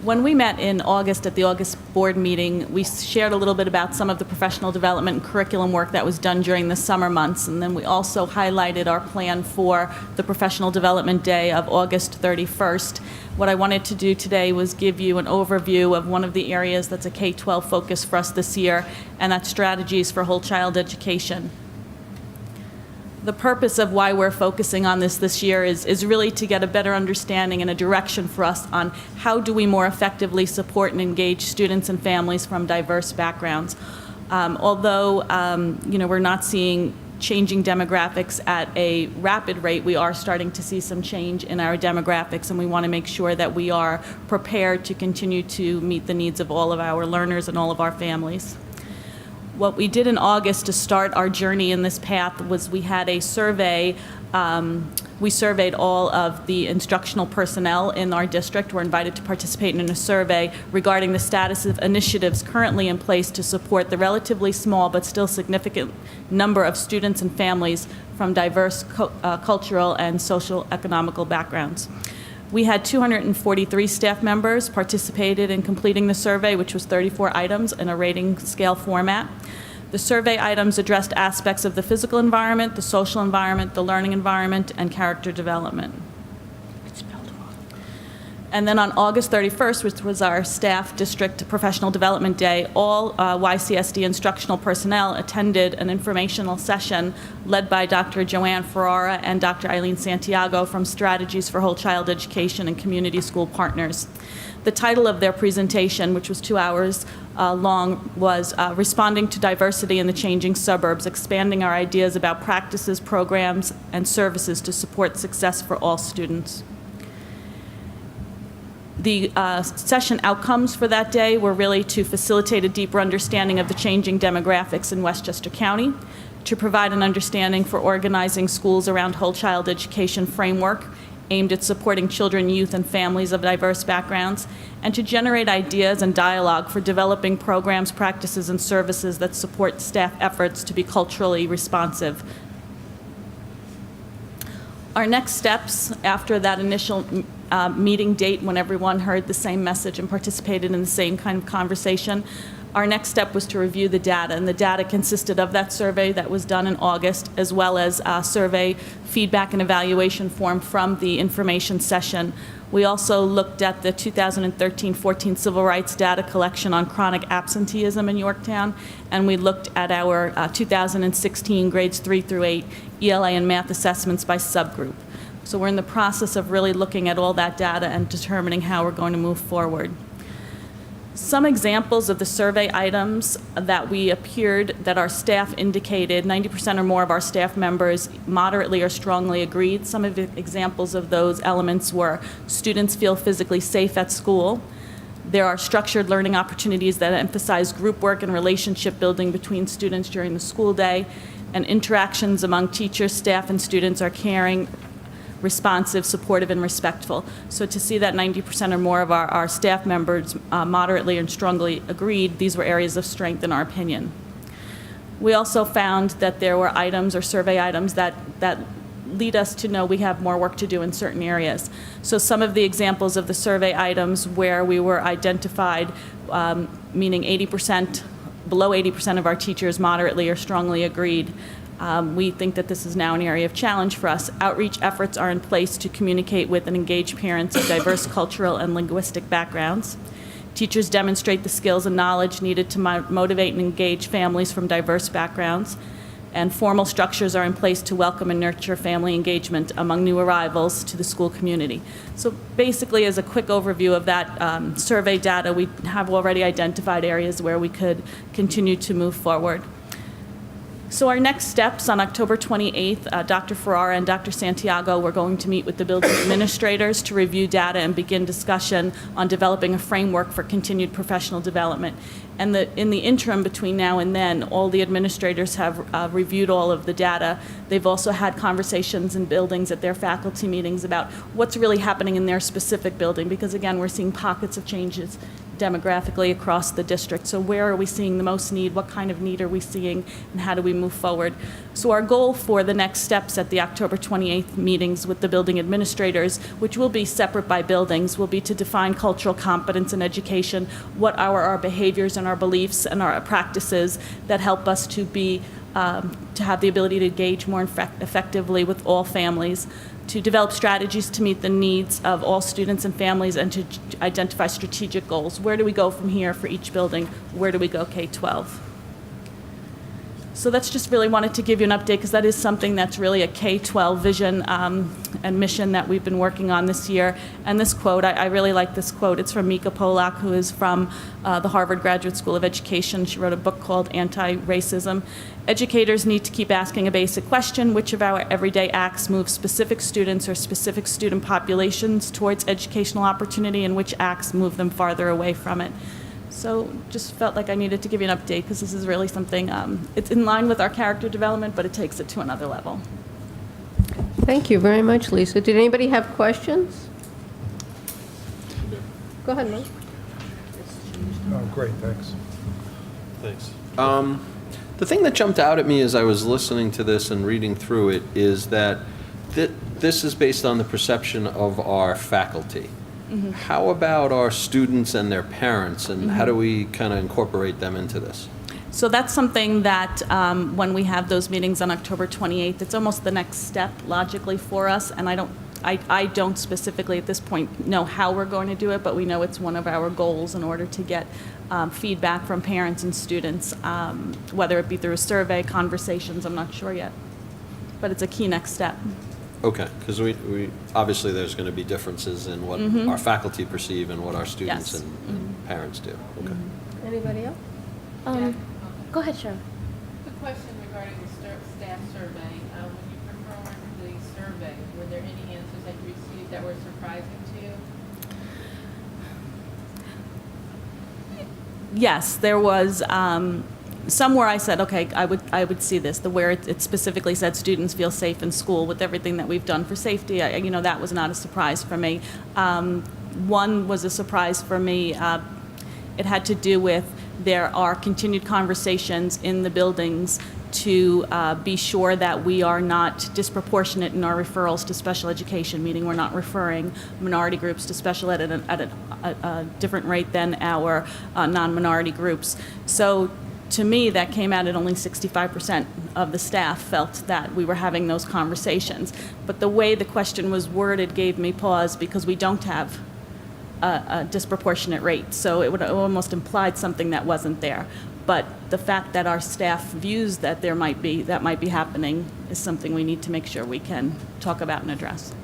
Speaker 9: When we met in August at the August board meeting, we shared a little bit about some of the professional development and curriculum work that was done during the summer months, and then we also highlighted our plan for the Professional Development Day of August 31st. What I wanted to do today was give you an overview of one of the areas that's a K-12 focus for us this year, and that's strategies for whole child education. The purpose of why we're focusing on this year is really to get a better understanding and a direction for us on how do we more effectively support and engage students and families from diverse backgrounds. Although we're not seeing changing demographics at a rapid rate, we are starting to see some change in our demographics, and we want to make sure that we are prepared to continue to meet the needs of all of our learners and all of our families. What we did in August to start our journey in this path was we had a survey. We surveyed all of the instructional personnel in our district. We're invited to participate in a survey regarding the status of initiatives currently in place to support the relatively small but still significant number of students and families from diverse cultural and social economical backgrounds. We had 243 staff members participated in completing the survey, which was 34 items in a rating scale format. The survey items addressed aspects of the physical environment, the social environment, the learning environment, and character development. And then on August 31st, which was our staff district professional development day, all YCSD instructional personnel attended an informational session led by Dr. Joanne Ferrara and Dr. Eileen Santiago from Strategies for Whole Child Education and Community School Partners. The title of their presentation, which was 2 hours long, was Responding to Diversity in the Changing Suburbs, Expanding Our Ideas About Practices, Programs, and Services to Support Success for All Students. The session outcomes for that day were really to facilitate a deeper understanding of the changing demographics in Westchester County, to provide an understanding for organizing schools around whole child education framework aimed at supporting children, youth, and families of diverse backgrounds, and to generate ideas and dialogue for developing programs, practices, and services that support staff efforts to be culturally responsive. Our next steps after that initial meeting date, when everyone heard the same message and participated in the same kind of conversation, our next step was to review the data, and the data consisted of that survey that was done in August, as well as survey feedback and evaluation form from the information session. We also looked at the 2013-14 civil rights data collection on chronic absenteeism in Yorktown, and we looked at our 2016 grades 3 through 8 ELA and math assessments by subgroup. So we're in the process of really looking at all that data and determining how we're going to move forward. Some examples of the survey items that we appeared that our staff indicated, 90% or more of our staff members moderately or strongly agreed. Some of the examples of those elements were students feel physically safe at school. There are structured learning opportunities that emphasize group work and relationship building between students during the school day, and interactions among teachers, staff, and students are caring, responsive, supportive, and respectful. So to see that 90% or more of our staff members moderately and strongly agreed, these were areas of strength in our opinion. We also found that there were items or survey items that lead us to know we have more work to do in certain areas. So some of the examples of the survey items where we were identified, meaning 80%, below 80% of our teachers moderately or strongly agreed. We think that this is now an area of challenge for us. Outreach efforts are in place to communicate with and engage parents of diverse cultural and linguistic backgrounds. Teachers demonstrate the skills and knowledge needed to motivate and engage families from diverse backgrounds. And formal structures are in place to welcome and nurture family engagement among new arrivals to the school community. So basically, as a quick overview of that survey data, we have already identified areas where we could continue to move forward. So our next steps on October 28th, Dr. Ferrara and Dr. Santiago were going to meet with the building administrators to review data and begin discussion on developing a framework for continued professional development. And in the interim between now and then, all the administrators have reviewed all of the data. They've also had conversations in buildings at their faculty meetings about what's really happening in their specific building, because again, we're seeing pockets of changes demographically across the district. So where are we seeing the most need? What kind of need are we seeing? And how do we move forward? So our goal for the next steps at the October 28th meetings with the building administrators, which will be separate by buildings, will be to define cultural competence in education, what are our behaviors and our beliefs and our practices that help us to be to have the ability to engage more effectively with all families, to develop strategies to meet the needs of all students and families, and to identify strategic goals. Where do we go from here for each building? Where do we go K-12? So that's just really wanted to give you an update, because that is something that's really a K-12 vision and mission that we've been working on this year. And this quote, I really like this quote. It's from Mika Polak, who is from the Harvard Graduate School of Education. She wrote a book called Anti-Racism. Educators need to keep asking a basic question: which of our everyday acts move specific students or specific student populations towards educational opportunity, and which acts move them farther away from it? So just felt like I needed to give you an update, because this is really something, it's in line with our character development, but it takes it to another level.
Speaker 1: Thank you very much, Lisa. Did anybody have questions? Go ahead, Mike.
Speaker 5: Oh, great, thanks.
Speaker 21: Thanks. The thing that jumped out at me as I was listening to this and reading through it is that this is based on the perception of our faculty.
Speaker 9: Mm-hmm.
Speaker 21: How about our students and their parents, and how do we kind of incorporate them into this?
Speaker 9: So that's something that when we have those meetings on October 28th, it's almost the next step logically for us. And I don't specifically at this point know how we're going to do it, but we know it's one of our goals in order to get feedback from parents and students, whether it be through a survey, conversations, I'm not sure yet. But it's a key next step.
Speaker 21: Okay, because we obviously there's going to be differences in what
Speaker 9: Mhm.
Speaker 21: our faculty perceive and what our students
Speaker 9: Yes.
Speaker 21: and parents do. Okay.
Speaker 1: Anybody else?
Speaker 14: Go ahead, Cheryl.
Speaker 2: Quick question regarding the staff survey. When you performed the survey, were there any answers that you received that were surprising to you?
Speaker 9: Yes, there was some where I said, okay, I would see this. Where it specifically said students feel safe in school with everything that we've done for safety. That was not a surprise for me. One was a surprise for me. It had to do with there are continued conversations in the buildings to be sure that we are not disproportionate in our referrals to special education, meaning we're not referring minority groups to special ed at a different rate than our non-minority groups. So to me, that came out at only 65% of the staff felt that we were having those conversations. But the way the question was worded gave me pause, because we don't have a disproportionate rate. So it would almost implied something that wasn't there. But the fact that our staff views that that might be happening is something we need to make sure we can talk about and address.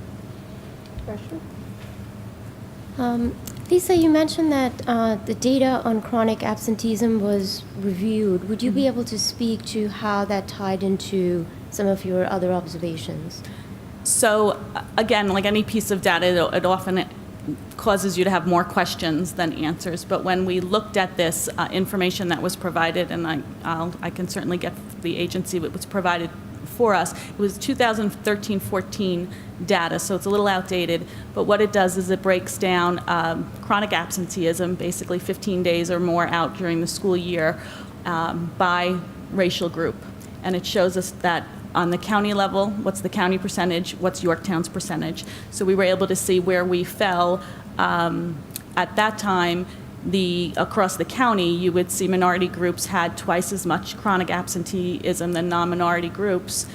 Speaker 1: Question?
Speaker 14: Lisa, you mentioned that the data on chronic absenteeism was reviewed. Would you be able to speak to how that tied into some of your other observations?
Speaker 9: So again, like any piece of data, it often causes you to have more questions than answers. But when we looked at this information that was provided, and I can certainly get the agency that was provided for us, it was 2013-14 data, so it's a little outdated. But what it does is it breaks down chronic absenteeism, basically 15 days or more out during the school year, by racial group. And it shows us that on the county level, what's the county percentage, what's Yorktown's percentage. So we were able to see where we fell. At that time, across the county, you would see minority groups had twice as much chronic absenteeism than non-minority groups.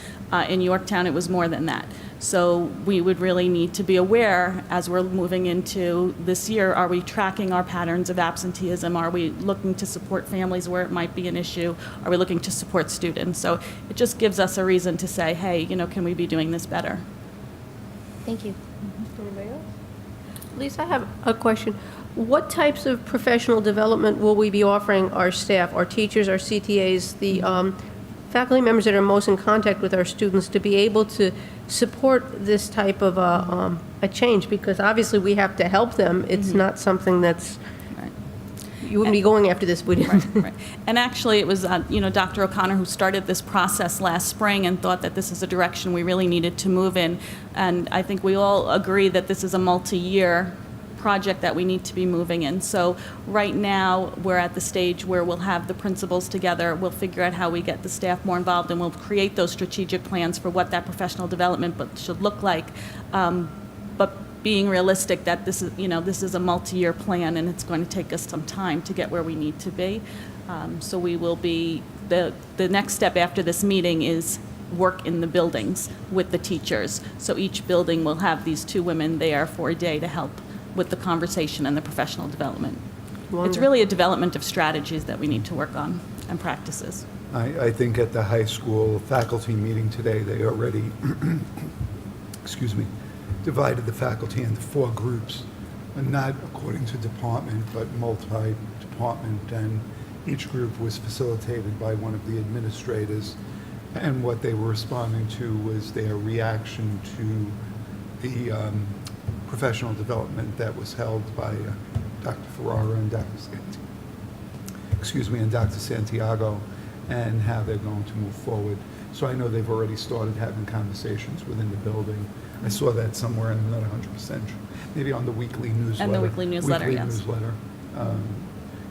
Speaker 9: In Yorktown, it was more than that. So we would really need to be aware as we're moving into this year, are we tracking our patterns of absenteeism? Are we looking to support families where it might be an issue? Are we looking to support students? So it just gives us a reason to say, hey, can we be doing this better?
Speaker 14: Thank you.
Speaker 1: Anybody else? Lisa, I have a question. What types of professional development will we be offering our staff, our teachers, our CTAs, the faculty members that are most in contact with our students, to be able to support this type of a change? Because obviously we have to help them. It's not something that's, you wouldn't be going after this, would you?
Speaker 9: Right. And actually, it was Dr. O'Connor who started this process last spring and thought that this is a direction we really needed to move in. And I think we all agree that this is a multi-year project that we need to be moving in. So right now, we're at the stage where we'll have the principals together, we'll figure out how we get the staff more involved, and we'll create those strategic plans for what that professional development should look like. But being realistic that this is a multi-year plan, and it's going to take us some time to get where we need to be. So we will be, the next step after this meeting is work in the buildings with the teachers. So each building will have these 2 women there for a day to help with the conversation and the professional development. It's
Speaker 1: Wonderful.
Speaker 9: really a development of strategies that we need to work on and practices.
Speaker 5: I think at the high school faculty meeting today, they already, excuse me, divided the faculty into 4 groups, and not according to department, but multi-department, and each group was facilitated by one of the administrators, and what they were responding to was their reaction to the professional development that was held by Dr. Ferrara and Dr. Santiago, and how they're going to move forward. So I know they've already started having conversations within the building. I saw that somewhere, and I'm not 100% sure. Maybe on the weekly newsletter.
Speaker 9: And the weekly newsletter, yes.
Speaker 5: Newsletter,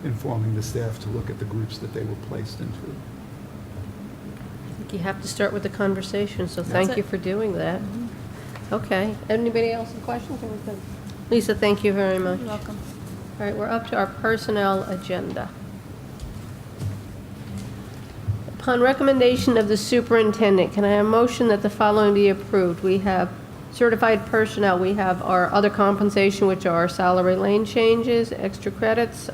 Speaker 5: informing the staff to look at the groups that they were placed into.
Speaker 1: I think you have to start with the conversation, so
Speaker 9: That's
Speaker 1: thank
Speaker 9: it.
Speaker 1: you for doing that. Okay. Anybody else have questions? Or we good? Lisa, thank you very much.
Speaker 9: You're welcome.
Speaker 1: All right, we're up to our personnel agenda. Upon recommendation of the superintendent, can I have a motion that the following be approved? We have certified personnel. We have our other compensation, which are salary lane changes, extra credits.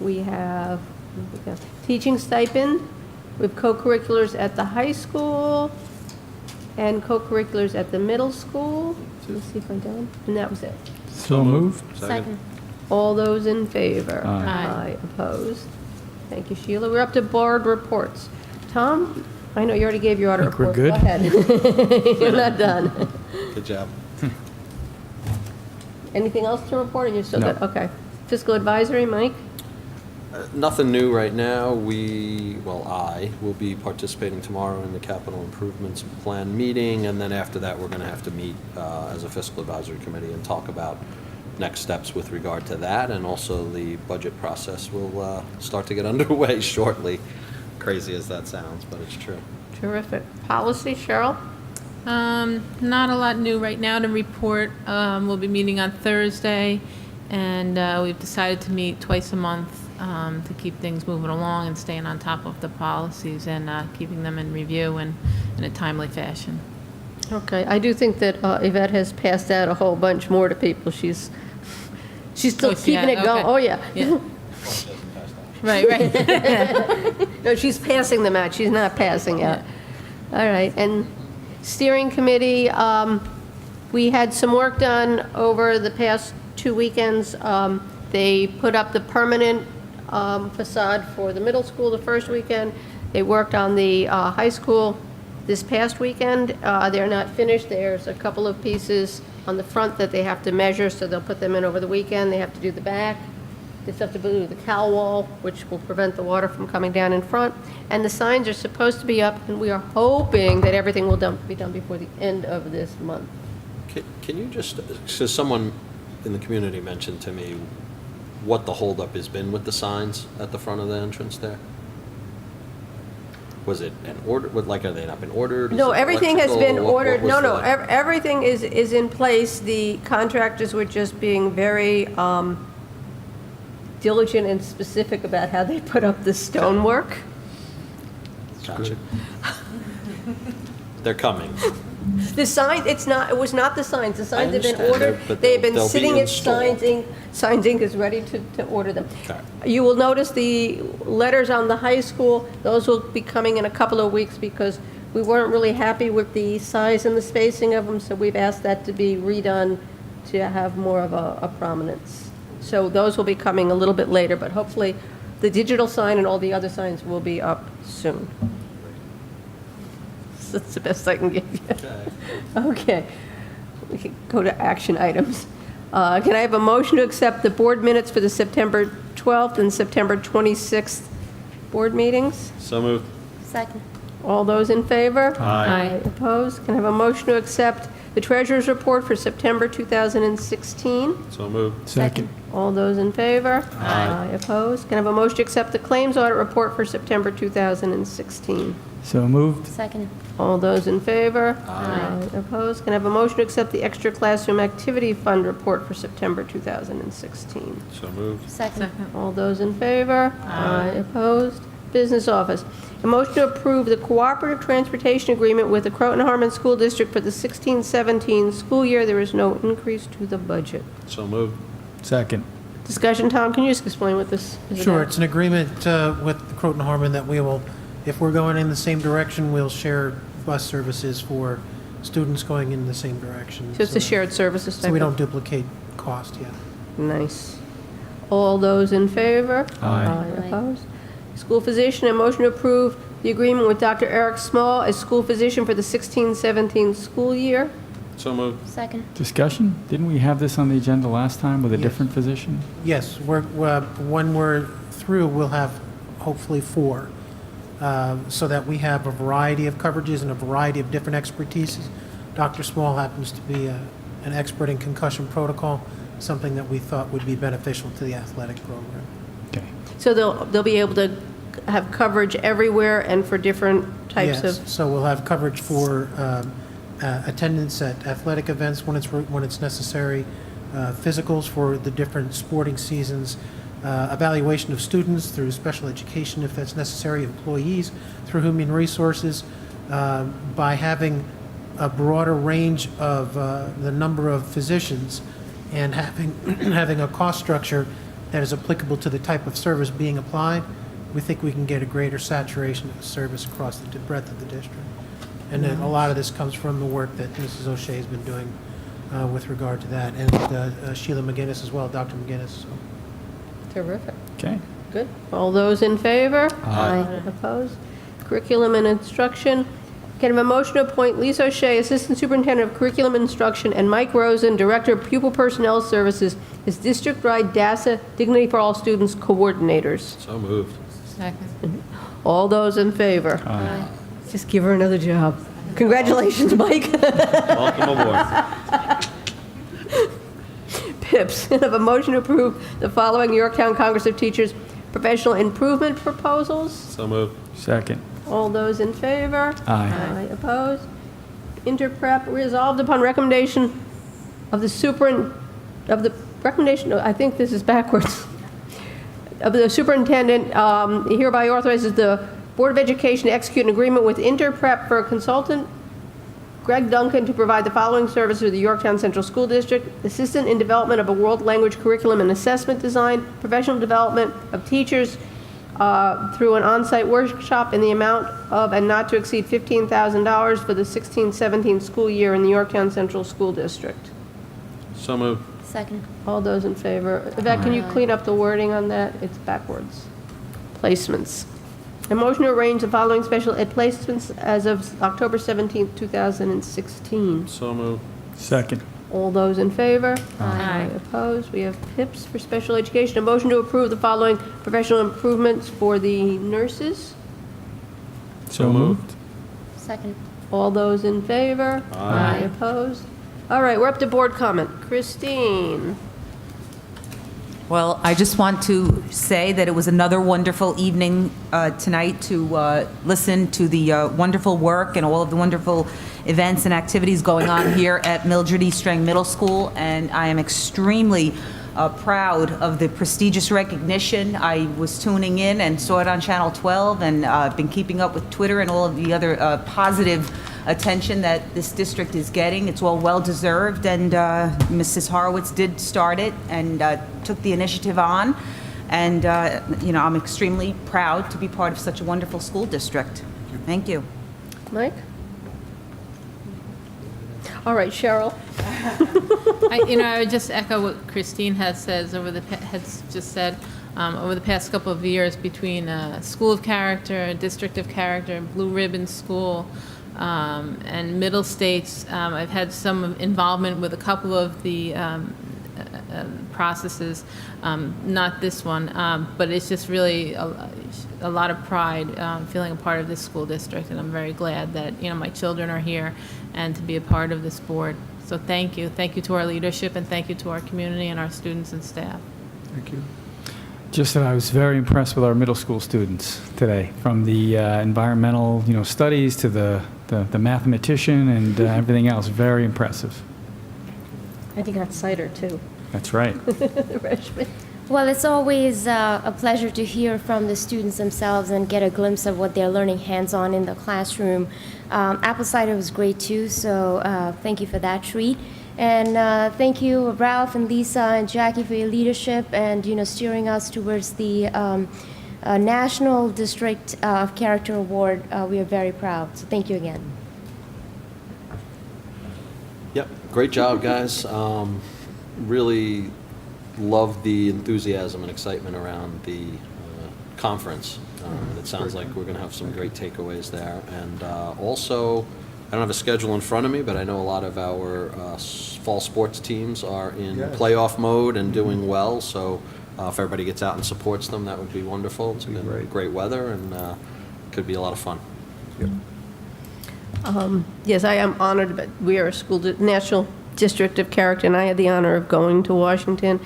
Speaker 1: We have teaching stipend. We have co-curriculars at the high school and co-curriculars at the middle school. Let's see if I'm done. And that was it.
Speaker 18: So moved.
Speaker 21: Second.
Speaker 1: All those in favor?
Speaker 18: Aye.
Speaker 1: Opposed? Thank you, Sheila. We're up to board reports. Tom, I know you already gave your audit
Speaker 18: I think we're
Speaker 1: report. Go ahead. You're not done.
Speaker 21: Good job.
Speaker 1: Anything else to report, or you're still
Speaker 18: No.
Speaker 1: good? Okay. Fiscal advisory, Mike?
Speaker 21: Nothing new right now. I will be participating tomorrow in the capital improvements plan meeting, and then after that, we're going to have to meet as a fiscal advisory committee and talk about next steps with regard to that, and also the budget process will start to get underway shortly. Crazy as that sounds, but it's true.
Speaker 1: Terrific. Policy, Cheryl?
Speaker 2: Not a lot new right now to report. We'll be meeting on Thursday, and we've decided to meet twice a month to keep things moving along and staying on top of the policies and keeping them in review and in a timely fashion.
Speaker 1: Okay. I do think that Yvette has passed out a whole bunch more to people. She's still keeping it going.
Speaker 2: Okay.
Speaker 1: Oh, yeah. Right. No, she's passing them out. She's not passing out. All right. And steering committee, we had some work done over the past 2 weekends. They put up the permanent facade for the middle school the first weekend. They worked on the high school this past weekend. They're not finished. There's a couple of pieces on the front that they have to measure, so they'll put them in over the weekend. They have to do the back. They still have to do the cow wall, which will prevent the water from coming down in front. And the signs are supposed to be up, and we are hoping that everything will be done before the end of this month.
Speaker 21: Can you just, because someone in the community mentioned to me what the holdup has been with the signs at the front of the entrance there? Was it an order, have they not been ordered? Is
Speaker 1: No,
Speaker 21: it
Speaker 1: everything has been
Speaker 21: electrical? What
Speaker 1: ordered.
Speaker 21: was
Speaker 1: No,
Speaker 21: the-
Speaker 1: everything is in place. The contractors were just being very diligent and specific about how they put up the stonework.
Speaker 21: Gotcha. They're coming.
Speaker 1: The sign, it was not the signs. The signs have been
Speaker 21: understand,
Speaker 1: ordered.
Speaker 21: but
Speaker 1: They've been
Speaker 21: they'll be
Speaker 1: sitting at
Speaker 21: installed.
Speaker 1: Signs Inc. is ready to order them.
Speaker 21: Okay.
Speaker 1: You will notice the letters on the high school. Those will be coming in a couple of weeks because we weren't really happy with the size and the spacing of them, so we've asked that to be redone to have more of a prominence. So those will be coming a little bit later, but hopefully the digital sign and all the other signs will be up soon. That's the best I can give you. Okay. We can go to action items. Can I have a motion to accept the board minutes for the September 12th and September 26th board meetings?
Speaker 21: So moved.
Speaker 14: Second.
Speaker 1: All those in favor?
Speaker 21: Aye.
Speaker 1: Opposed? Can I have a motion to accept The treasurer's report for September 2016.
Speaker 21: So moved.
Speaker 7: Second.
Speaker 1: All those in favor?
Speaker 21: Aye.
Speaker 1: Opposed? Can I have a motion to accept the claims audit report for September 2016?
Speaker 7: So moved.
Speaker 14: Second.
Speaker 1: All those in favor?
Speaker 21: Aye.
Speaker 1: Opposed? Can I have a motion to accept the extra classroom activity fund report for September 2016?
Speaker 21: So moved.
Speaker 14: Second.
Speaker 1: All those in favor? Aye. Opposed? Business office. A motion to approve the cooperative transportation agreement with the Croton Harmon School District for the 16-17 school year. There is no increase to the budget.
Speaker 21: So moved.
Speaker 7: Second.
Speaker 1: Discussion, Tom, can you just explain what this is
Speaker 19: Sure,
Speaker 1: about?
Speaker 19: it's an agreement with Croton Harmon that we will, if we're going in the same direction, we'll share bus services for students going in the same direction.
Speaker 1: So it's a shared services type
Speaker 19: So we
Speaker 1: of-
Speaker 19: don't duplicate cost, yeah.
Speaker 1: Nice. All those in favor?
Speaker 7: Aye.
Speaker 1: Opposed? School physician, a motion to approve the agreement with Dr. Eric Small as school physician for the 16-17 school year.
Speaker 21: So moved.
Speaker 14: Second.
Speaker 18: Discussion? Didn't we have this on the agenda last time with a
Speaker 19: Yes.
Speaker 18: different physician?
Speaker 19: Yes, when we're through, we'll have hopefully 4, so that we have a variety of coverages and a variety of different expertises. Dr. Small happens to be an expert in concussion protocol, something that we thought would be beneficial to the athletic program.
Speaker 18: Okay.
Speaker 1: So they'll be able to have coverage everywhere and for different types
Speaker 19: Yes,
Speaker 1: of...
Speaker 19: so we'll have coverage for attendance at athletic events when it's necessary, physicals for the different sporting seasons, evaluation of students through special education if that's necessary, employees through human resources. By having a broader range of the number of physicians and having a cost structure that is applicable to the type of service being applied, we think we can get a greater saturation of service across the breadth of the district. And then a lot of this comes from the work that Mrs. O'Shea has been doing with regard to that, and Sheila McGinnis as well, Dr. McGinnis. So.
Speaker 1: Terrific.
Speaker 18: Okay.
Speaker 1: Good. All those in favor?
Speaker 21: Aye.
Speaker 1: Opposed? Curriculum and instruction. Can I have a motion to appoint Lisa O'Shea, Assistant Superintendent of Curriculum and Instruction, and Mike Rosen, Director of Pupil Personnel Services, as district-wide DASA Dignity for All Students coordinators?
Speaker 21: So moved.
Speaker 2: Second.
Speaker 1: All those in favor?
Speaker 18: Aye.
Speaker 1: Just give her another job. Congratulations, Mike.
Speaker 21: Welcome aboard.
Speaker 1: Pips. Can I have a motion to approve the following Yorktown Congress of Teachers professional improvement proposals?
Speaker 21: So moved.
Speaker 18: Second.
Speaker 1: All those in favor?
Speaker 18: Aye.
Speaker 1: Opposed? Interprep, resolved upon recommendation of the recommendation, I think this is backwards, of the superintendent, hereby authorizes the Board of Education to execute an agreement with Interprep for a consultant, Greg Duncan, to provide the following services to the Yorktown Central School District: assistant in development of a world language curriculum and assessment design, professional development of teachers through an on-site workshop in the amount of and not to exceed $15,000 for the 16-17 school year in the Yorktown Central School District.
Speaker 21: So moved.
Speaker 14: Second.
Speaker 1: All those in favor? Yvette, can you clean up the wording on that? It's backwards. Placements. A motion to arrange the following special ed placements as of October 17th, 2016.
Speaker 21: So moved.
Speaker 18: Second.
Speaker 1: All those in favor?
Speaker 2: Aye.
Speaker 1: Opposed? We have PIPs for special education. A motion to approve the following professional improvements for the nurses.
Speaker 18: So moved.
Speaker 14: Second.
Speaker 1: All those in favor?
Speaker 21: Aye.
Speaker 1: Opposed? All right, we're up to board comment. Christine.
Speaker 8: Well, I just want to say that it was another wonderful evening tonight to listen to the wonderful work and all of the wonderful events and activities going on here at Mildred E. Strang Middle School, and I am extremely proud of the prestigious recognition. I was tuning in and saw it on Channel 12, and I've been keeping up with Twitter and all of the other positive attention that this district is getting. It's all well-deserved, and Mrs. Horowitz did start it and took the initiative on. And, I'm extremely proud to be part of such a wonderful school district. Thank you.
Speaker 1: Mike? All right, Cheryl.
Speaker 2: I would just echo what Christine has just said. Over the past couple of years, between School of Character, District of Character, Blue Ribbon School, and Middle States, I've had some involvement with a couple of the processes, not this one, but it's just really a lot of pride feeling a part of this school district, and I'm very glad that, my children are here and to be a part of this board. So thank you. Thank you to our leadership, and thank you to our community and our students and staff.
Speaker 5: Thank you.
Speaker 18: Just that I was very impressed with our middle school students today, from the environmental, studies to the mathematician and everything else. Very impressive.
Speaker 1: I think got cider, too.
Speaker 18: That's right.
Speaker 1: The freshman.
Speaker 14: Well, it's always a pleasure to hear from the students themselves and get a glimpse of what they're learning hands-on in the classroom. Apple cider was great too, so thank you for that treat. And thank you, Ralph and Lisa and Jackie, for your leadership and steering us towards the National District of Character Award. We are very proud. So thank you again.
Speaker 21: Yep, great job, guys. Really love the enthusiasm and excitement around the conference. It sounds like we're going to have some great takeaways there. And also, I don't have a schedule in front of me, but I know a lot of our fall sports teams are in playoff mode and doing well. So if everybody gets out and supports them, that would be wonderful. It's been great weather, and could be a lot of fun.
Speaker 1: Yes, I am honored, but we are a National District of Character, and I had the honor of going to Washington,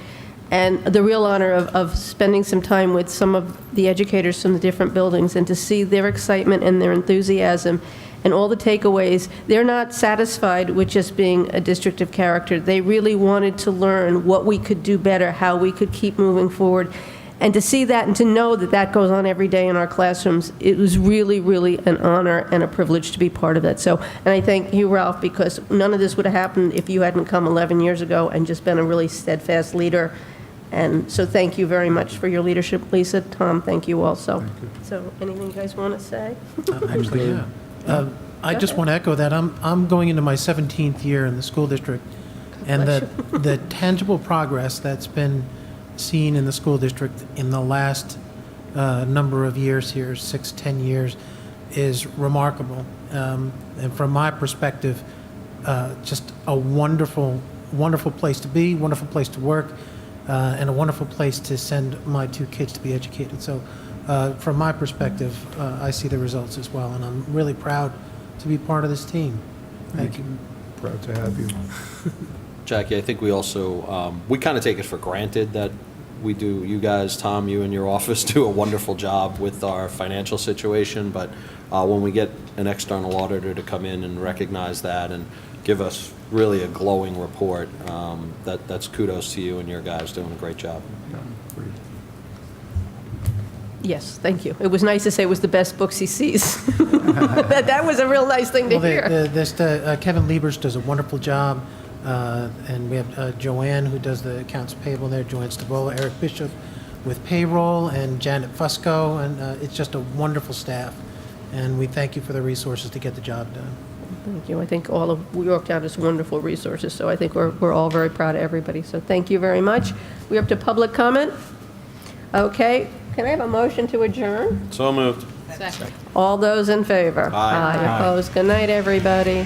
Speaker 1: and the real honor of spending some time with some of the educators from the different buildings, and to see their excitement and their enthusiasm and all the takeaways. They're not satisfied with just being a district of character. They really wanted to learn what we could do better, how we could keep moving forward. And to see that and to know that that goes on every day in our classrooms, it was really, really an honor and a privilege to be part of it. So, and I thank you, Ralph, because none of this would have happened if you hadn't come 11 years ago and just been a really steadfast leader. And so thank you very much for your leadership, Lisa. Tom, thank you also. Thank you. So anything you guys want to say?
Speaker 19: Actually, yeah. I just want to echo that. I'm going into my 17th year in the school district, and the tangible progress that's been seen in the school district in the last number of years here, 6-10 years, is remarkable. And from my perspective, just a wonderful, wonderful place to be, wonderful place to work, and a wonderful place to send my 2 kids to be educated. So from my perspective, I see the results as well, and I'm really proud to be part of this team. Thank you.
Speaker 5: Proud to have you.
Speaker 21: Jackie, I think we also, we kind of take it for granted that we do, you guys, Tom, you and your office do a wonderful job with our financial situation, but when we get an external auditor to come in and recognize that and give us really a glowing report, that's kudos to you and your guys doing a great job.
Speaker 1: Yes, thank you. It was nice to say it was the best books he sees. That was a real nice thing to hear.
Speaker 19: Kevin Liebers does a wonderful job, and we have Joanne, who does the accounts payable there, Joanne Stavola, Eric Bishop with payroll, and Janet Fusco, and it's just a wonderful staff, and we thank you for the resources to get the job done.
Speaker 1: Thank you. I think all of Yorktown has wonderful resources, so I think we're all very proud of everybody. So thank you very much. We're up to public comment. Okay. Can I have a motion to adjourn?
Speaker 21: So moved.
Speaker 2: Second.
Speaker 1: All those in favor?
Speaker 21: Aye.
Speaker 1: Opposed? Good night, everybody.